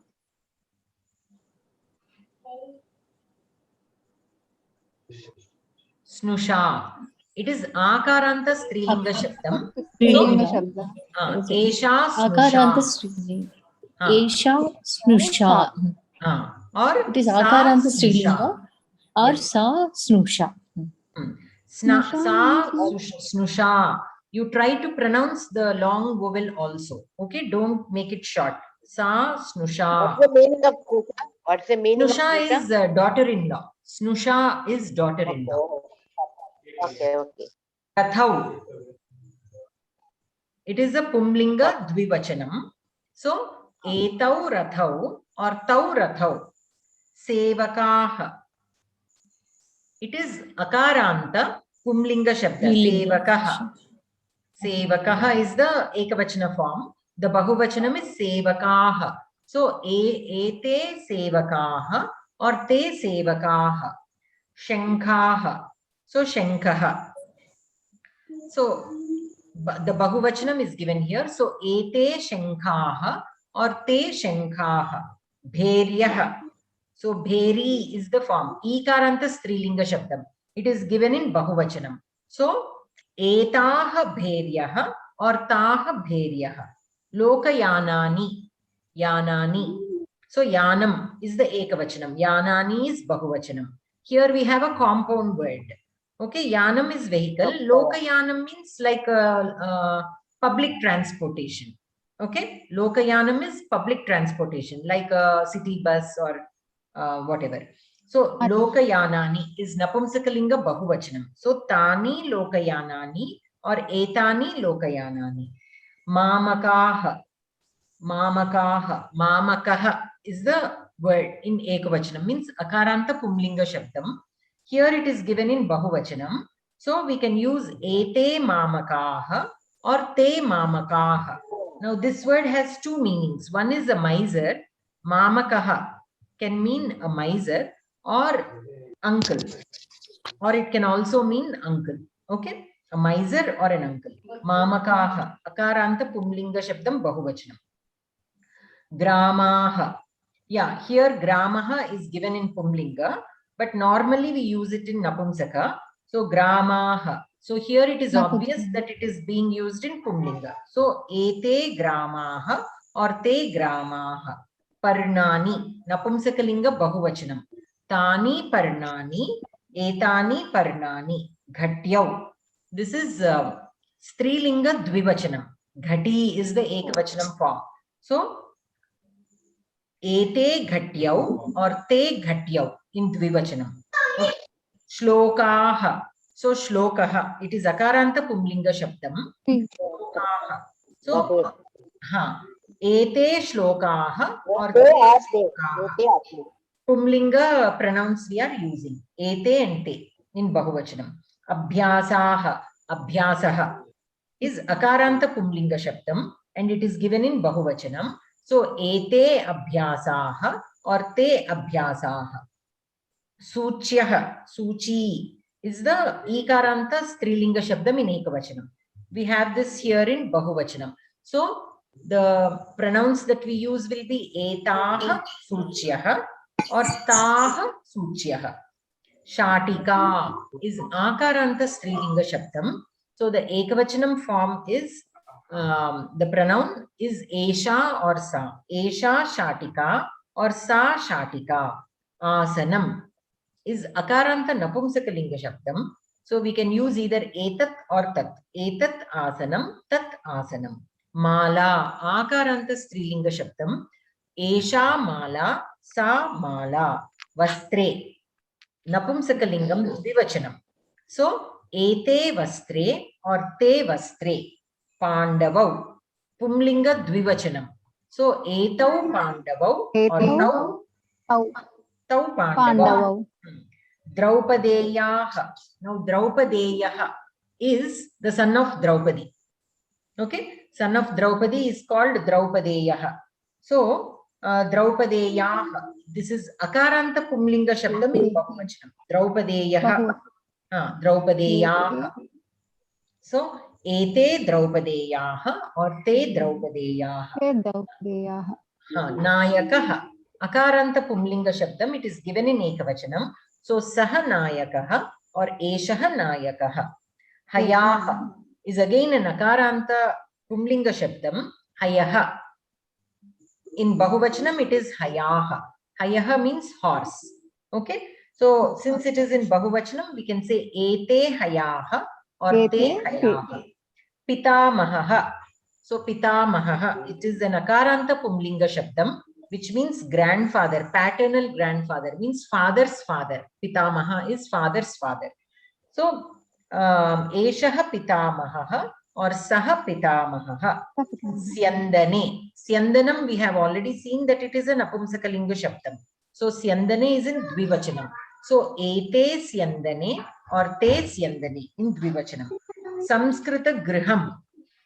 Snusha. It is Akaranta Strilinga Shabdam. Esha Akaranta Snusha. Strilinga. Esha Snusha. Or it is Akaranta Strilinga or Sa Snusha. snusha. You try to pronounce the long vowel also. Okay, don't make it short. Sa snusha. What's the meaning of Snusha? What's the meaning of Snusha Snusha? is daughter-in-law. Snusha is daughter-in-law. Okay. Rathau. It is a Pumlinga Dvivachanam. So, etau rathau or tau rathau. Sevakaha. It is Akaranta Pumlinga Shabda. Sevakaha. Sevakaha is the Ekavachana form. The Bahuvachanam is Sevakaha. So, ete Sevakaha or te Sevakaha. Shankhaha. So, Shankaha. So, the Bahuvachanam is given here. So, ete Shankhaha or te Shankhaha. Bheryaha. So, Bheri is the form. Ikaranta Strilinga Shabdam. It is given in Bahuvachanam. So, etaha Bheryaha or taha Bheryaha. Lokayanani. Yanani. So, Yanam is the Ekavachanam. Yanani is Bahuvachanam. Here we have a compound word. Okay, Yanam is vehicle. Lokayanam means like public transportation. Okay, Lokayanam is public transportation, like a city bus or whatever. So, Lokayanani is Napumsakalinga Bahuvachanam. So, Tani Lokayanani or Etani Lokayanani. Mamakaha. Mamakaha. Mamakaha is the word in Ekavachanam, means Akaranta Pumlinga Shabdam. Here it is given in Bahuvachanam. So we can use ete mamakaha or te mamakaha. Now this word has two meanings. One is a miser. Mamakaha can mean a miser or uncle. Or it can also mean uncle. Okay? A miser or an uncle. Mamakaha. Akaranta Pumlinga Shabdam Bahuvachanam. Gramaha. Yeah, here Gramaha is given in Pumlinga. But normally we use it in Napumsaka. So, Gramaha. So, here it is obvious that it is being used in Pumlinga. So, ete Gramaha or te Gramaha. Parnani. Napumsakalinga Bahuvachanam. Tani Parnani. Etani Parnani. Ghatyau. This is Strilinga Dvivachanam. Ghati is the Ekavachanam form. So, ete Ghatyau or te Ghatyau in Dvivachanam. Okay. Shlokaha. So, Shlokaha. It is Akaranta Pumlinga Shabdam. Shlokaha. So, ete Shlokaha or te Shlokaha. Pumlinga pronouns we are using. Ete and te in Bahuvachanam. Abhyasaha. Abhyasaha is Akaranta Pumlinga Shabdam and it is given in Bahuvachanam. So, ete Abhyasaha or te Abhyasaha. Suchyaha, Suchi is the Ikaranta Strilinga Shabdam in Ekavachanam. We have this here in Bahuvachanam. So, the pronouns that we use will be etaha Suchyaha or taha Suchyaha. Shatika is Akaranta Strilinga Shabdam. So, the Ekavachanam form is, the pronoun is Esha or Sa. Esha Shatika or Sa Shatika. Asanam is Akaranta Napumsakalinga Shabdam. So we can use either etat or tat. Etat asanam, tat asanam. Mala, Akaranta Strilinga Shabdam. Esha mala, sa mala. Vastre, Napumsakalingam Dvivachanam. So, ete vastre or te vastre. Pandavau, Pumlinga Dvivachanam. So, etau Pandavau or tau Pandavau. Draupadeyaha. Now, Draupadeyaha is the son of Draupadi. Okay, son of Draupadi is called Draupadeyaha. So, Draupadeyaha. This is Akaranta Pumlinga Shabdam in Bahuvachanam. Draupadeyaha. Draupadeyaha. So, ete Draupadeyaha or te Draupadeyaha. Nayakaha. Akaranta Pumlinga Shabdam. It is given in Ekavachanam. So, Saha Nayakaha or Eshaha Nayakaha. Hayaha is again an Akaranta Pumlinga Shabdam. Hayaha. In Bahuvachanam, it is Hayaha. Hayaha means horse. Okay. So since it is in Bahuvachanam, we can say ete hayaha or te hayaha. Pitamaha. So Pitamaha, it is an Akaranta Pumlinga Shabdam, which means grandfather, paternal grandfather, means father's father. Pitamaha is father's father. So Eshaha Pitamaha or Saha Pitamaha. Syandane. Syandanam, we have already seen that it is an Apumsakalinga Shabdam. So Syandane is in Dvivachanam. So Ete Syandane or Te Syandane in Dvivachanam. Samskrita Griham.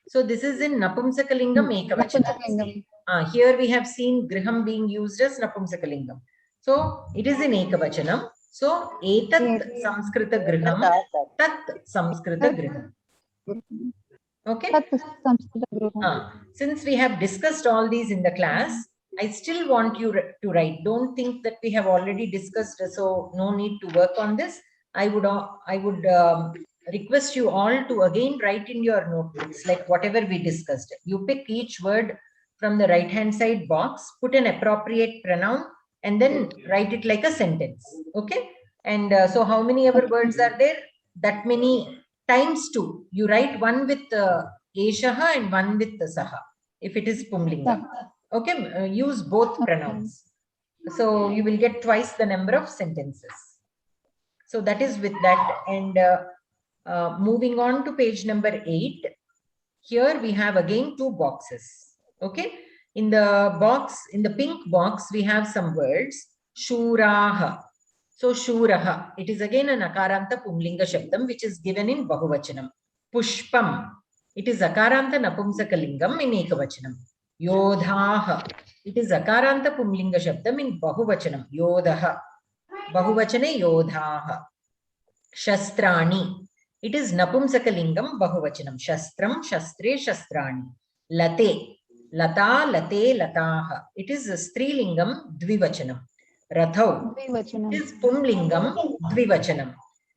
So this is in Napumsakalingam Ekavachanam. Here we have seen Griham being used as Napumsakalingam. So it is in Ekavachanam. So Etat Samskrita Griham, Tat Samskrita Griham. Okay. Since we have discussed all these in the class, I still want you to write. Don't think that we have already discussed, so no need to work on this. I would request you all to again write in your notebooks, like whatever we discussed. You pick each word from the right hand side box, put an appropriate pronoun, and then write it like a sentence. Okay. And so how many ever words are there? That many times 2. You write one with Eshaha and one with Saha, if it is Pumlinga. Okay, use both pronouns. So you will get twice the number of sentences. So that is with that. And moving on to page number 8. Here we have again 2 boxes. Okay, in the box, in the pink box, we have some words. Shuraha. So Shuraha, it is again an Akaranta Pumlinga Shabdam which is given in Bahuvachanam. Pushpam, it is Akaranta Napumsakalingam in Ekavachanam. Yodhaha, it is Akaranta Pumlinga Shabdam in Bahuvachanam. Yodhaha, Bahuvachane Yodhaha. Shastrani, it is Napumsakalingam Bahuvachanam. Shastram, Shastre, Shastrani. Late, Lata, Late, Lataha, it is Strilingam Dvivachanam. Rathau, it is Pumlingam Dvivachanam.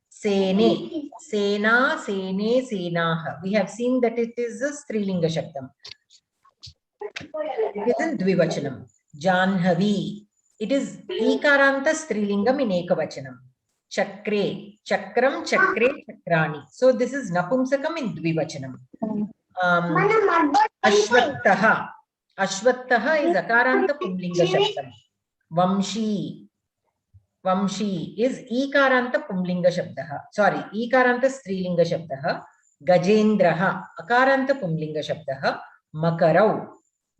Sene, Sena, Sene, Senaha. We have seen that it is a Strilinga Shabdam. It is in Dvivachanam. Janhavi, it is Ikaranta Strilingam in Ekavachanam. Chakre, Chakram, Chakre, Chakrani. So this is Napumsakam in Dvivachanam. Ashwattaha, Ashwattaha is Akaranta Pumlinga Shabdam. Vamshi, Vamshi is Ikaranta Pumlinga Shabdaha. Sorry, Ikaranta Strilinga Shabdaha. Gajendraha, Akaranta Pumlinga Shabdaha. Makarau,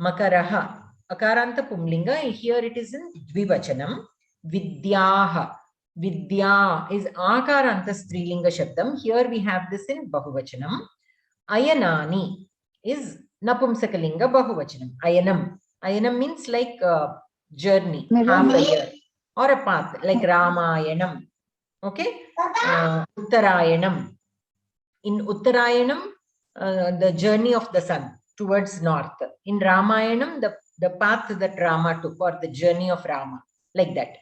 Makaraha, Akaranta Pumlinga. Here it is in Dvivachanam. Vidyaha, Vidya is Akaranta Strilinga Shabdam. Here we have this in Bahuvachanam. Ayanani is Napumsakalinga Bahuvachanam. Ayanam. Ayanam means like journey, half a year, or a path, like Ramayanam. Okay. Uttarayanam. In Uttarayanam, the journey of the sun towards north. In Ramayanam, the path that Rama took, or the journey of Rama, like that.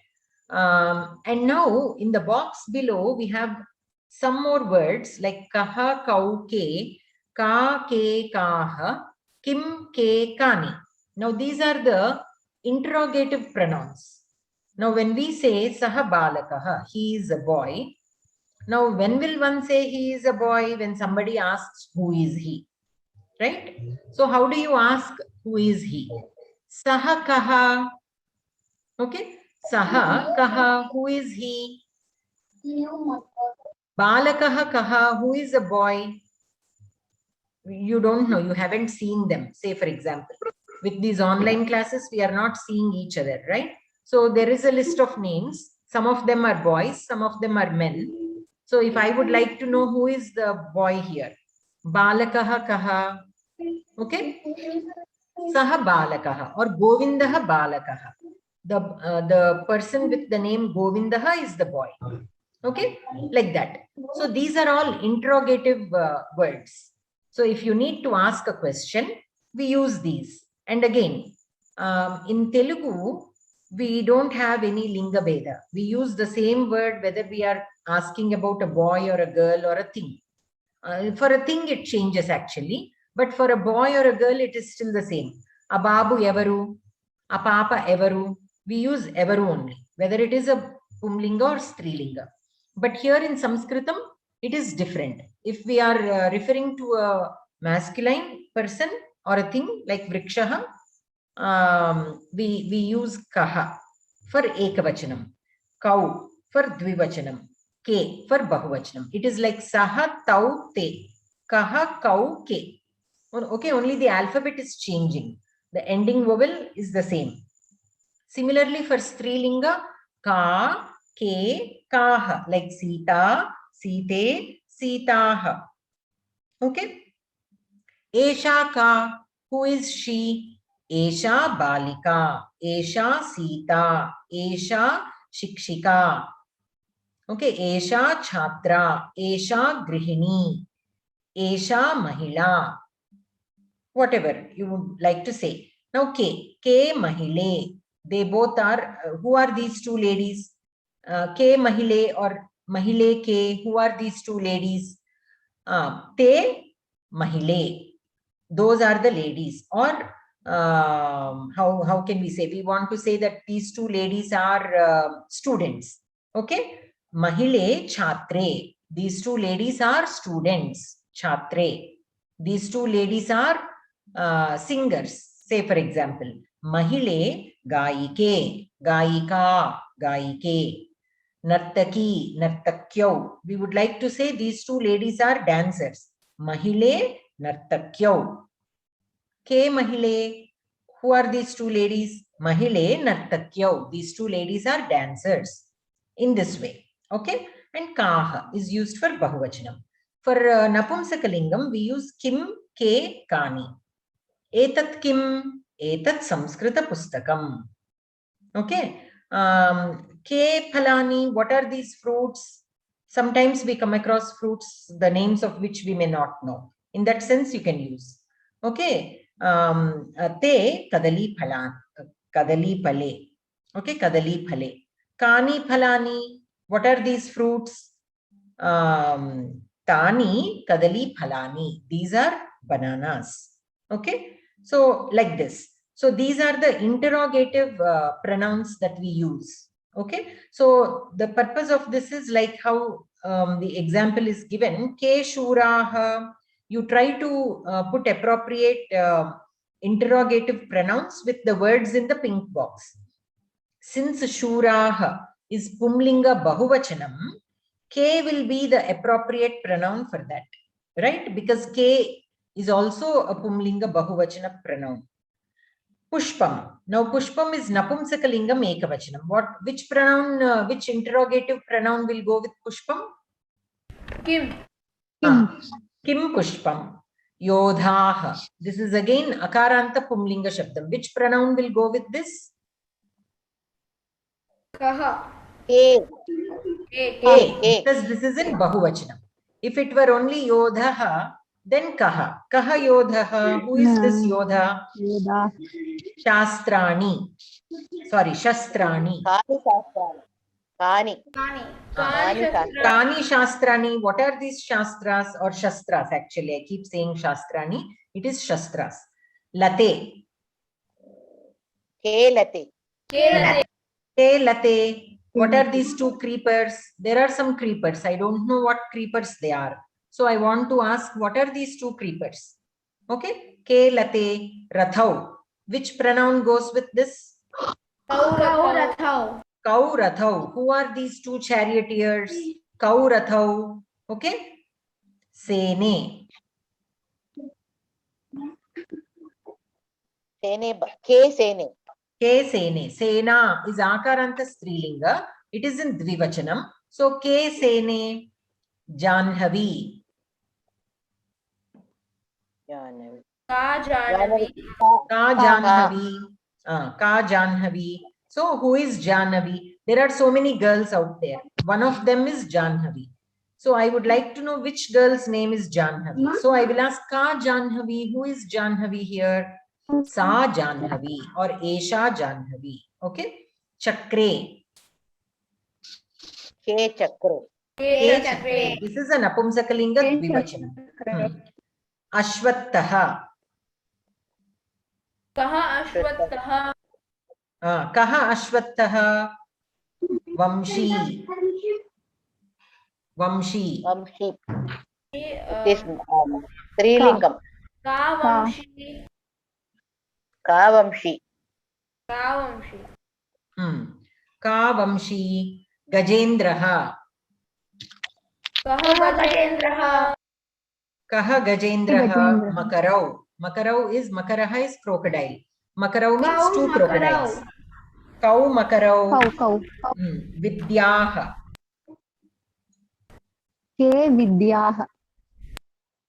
And now in the box below, we have some more words like Kaha, Kau, Ke, Ka, Ke, Kaha, Kim, Ke, Kani. Now these are the interrogative pronouns. Now when we say Saha Balakaha, he is a boy. Now when will one say he is a boy? When somebody asks who is he, right? So how do you ask who is he? Saha Kaha. Okay. Saha Kaha, who is he? Balakaha Kaha, who is a boy? You don't know, you haven't seen them. Say for example, with these online classes, we are not seeing each other, right? So there is a list of names. Some of them are boys, some of them are men. So if I would like to know who is the boy here, Balakaha Kaha, okay? Saha Balakaha or Govindaha Balakaha. The person with the name Govindaha is the boy. Okay, like that. So these are all interrogative words. So if you need to ask a question, we use these. And again, in Telugu, we don't have any linga beda. We use the same word whether we are asking about a boy or a girl or a thing. For a thing, it changes actually. But for a boy or a girl, it is still the same. A babu evaru, a papa evaru. We use evaru only. Whether it is a Pumlinga or Strilinga. But here in Sanskritam, it is different. If we are referring to a masculine person or a thing like Vrikshaha, we use Kaha for Ekavachanam, Kau for Dvivachanam, Ke for Bahuvachanam. It is like Saha, Tau, Te, Kaha, Kau, Ke. Okay, only the alphabet is changing. The ending vowel is the same. Similarly, for Strilinga, Ka, Ke, Kaha, like Sita, Site, Sitaha. Okay. Esha Ka, who is she? Esha Balika, Esha Sita, Esha Shikshika. Okay, Esha Chhatra, Esha Grihini, Esha Mahila. Whatever you would like to say. Now, K Mahile. They both are, who are these two ladies? K Mahile or Mahile K, who are these two ladies? Te Mahile. Those are the ladies. Or how can we say? We want to say that these two ladies are students. Okay. Mahile Chhatre. These two ladies are students. Chhatre. These two ladies are singers. Say for example, Mahile Gaike, Gaika, Gaike. Nartaki, Nartakyo. We would like to say these two ladies are dancers. Mahile, Nartakyo. Ke Mahile. Who are these two ladies? Mahile, Nartakyo. These two ladies are dancers. In this way. Okay. And Kaha is used for Bahuvachanam. For Napumsakalingam, we use Kim, Ke, Kani. Etat Kim, Etat Samskrita Pustakam. Okay. Ke Phalani, what are these fruits? Sometimes we come across fruits, the names of which we may not know. In that sense, you can use. Okay. Te Kadali Phalan, Kadali Phale. Okay, Kadali Phale. Kani Phalani, what are these fruits? Tani Kadali Phalani. These are bananas. Okay. So, like this. So, these are the interrogative pronouns that we use. Okay. So, the purpose of this is like how the example is given. Ke Shuraha. You try to put appropriate interrogative pronouns with the words in the pink box. Since Shuraha is Pumlinga Bahuvachanam, K will be the appropriate pronoun for that. Right? Because K is also a Pumlinga Bahuvachana pronoun. Pushpam. Now Pushpam is Napumsakalingam Ekavachanam. Which pronoun, which interrogative pronoun will go with Pushpam? Kim. Kim Pushpam. Yodhaha. This is again Akaranta Pumlinga Shabdam. Which pronoun will go with this? Kaha. Ke. Because this is in Bahuvachanam. If it were only Yodhaha, then Kaha. Kaha Yodhaha. Who is this Yodha? Yoda. Shastrani. Sorry, Shastrani. Kani Shastrani. Kani. Kani Shastrani. What are these Shastras or Shastras? Actually, I keep saying Shastrani. It is Shastras. Late. Ke Late. Ke Late. What are these two creepers? There are some creepers. I don't know what creepers they are. So I want to ask, what are these two creepers? Okay. Ke Late Rathau. Which pronoun goes with this? Kau Rathau. Kau Rathau. Who are these two charioteers? Kau Rathau. Okay. Sene. Ke Sene. Ke Sene. Sena is Akaranta Strilinga. It is in Dvivachanam. So Ke Sene. Janhavi. Janhavi. Ka Janhavi. Ka Janhavi. Ka Janhavi. So who is Janhavi? There are so many girls out there. One of them is Janhavi. So I would like to know which girl's name is Janhavi. So I will ask Ka Janhavi. Who is Janhavi here? Sa Janhavi or Esha Janhavi. Okay. Chakre. Ke Chakre. Ke Chakre. This is a Napumsakalinga Dvivachanam. Ashwattaha. Kaha Ashwattaha. Kaha Ashwattaha. Vamshi. Vamshi. Vamshi. It is Strilingam. Kavamshi. Kavamshi. Kavamshi. Kavamshi. Gajendraha. Kaha Gajendraha. Kaha Gajendraha. Makarau. Makarau is, Makaraha is crocodile. Makarau means two crocodiles. Kau Makarau. Kau. Vidyaha. Ke Vidyaha.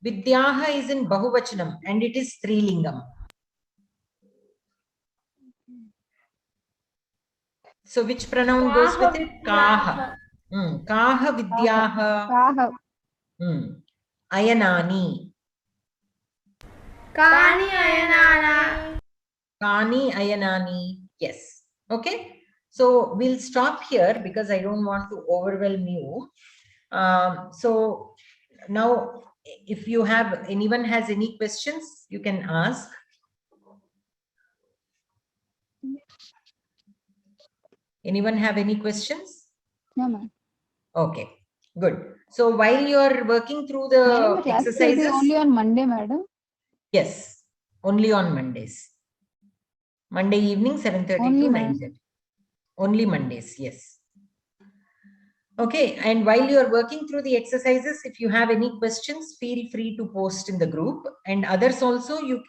Vidyaha is in Bahuvachanam and it is Strilingam. So which pronoun goes with it? Kaha. Kaha Vidyaha. Kaha. Ayanani. Kani Ayanana. Kani Ayanani. Yes. Okay. So we'll stop here because I don't want to overwhelm you. So now, if you have, anyone has any questions, you can ask. Anyone have any questions? No, ma'am. Okay, good. So while you are working through the Madam, the class will be exercises, only on Monday, madam. yes, only on Mondays. Monday evening, 7:30 Only, to ma'am. 9:30. Only Mondays, yes. Okay, and while you are working through the exercises, if you have any questions, feel free to post in the group, and others also, you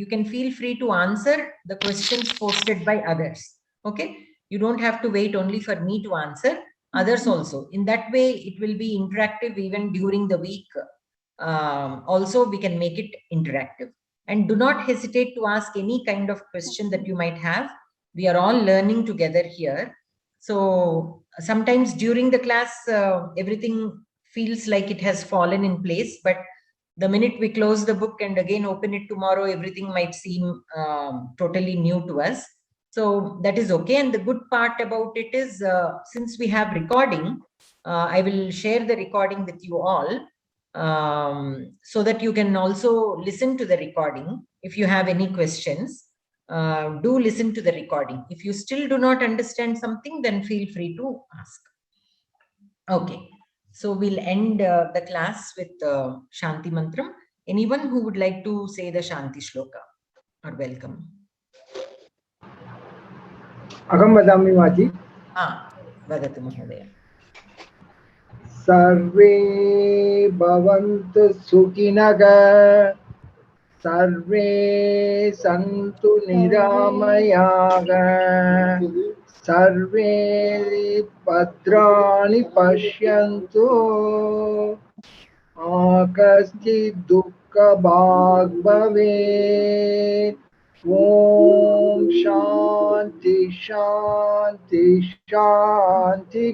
can feel free to answer the questions posted by others. Okay, you don't have to wait only for me to answer, others also. In that way, it will be interactive even during the week. Also, we can make it interactive. And do not hesitate to ask any kind of question that you might have. We are all learning together here. So sometimes during the class, everything feels like it has fallen in place, but the minute we close the book and again open it tomorrow, everything might seem totally new to us. So that is okay. And the good part about it is, since we have recording, I will share the recording with you all, so that you can also listen to the recording. If you have any questions, do listen to the recording. If you still do not understand something, then feel free to ask. Okay, so we'll end the class with Shanti Mantram. Anyone who would like to say the Shanti Shloka are welcome. Aham vadami Maji. Vadatu Mahodaya. Sarve bhavantu sukinaga. Sarve santu niramayaga. Sarve padrani pashyantu. Akasti dukkha bhag bhavet. Om Shanti Shanti Shanti.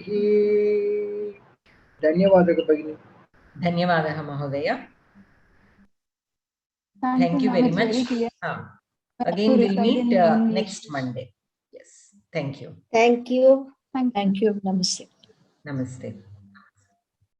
Dhanyavadaga Bhagini. Dhanyavadaha Mahodaya. Thank you very much. Again, we'll meet next Monday. Yes. Thank you. Thank you. Namaste. Namaste.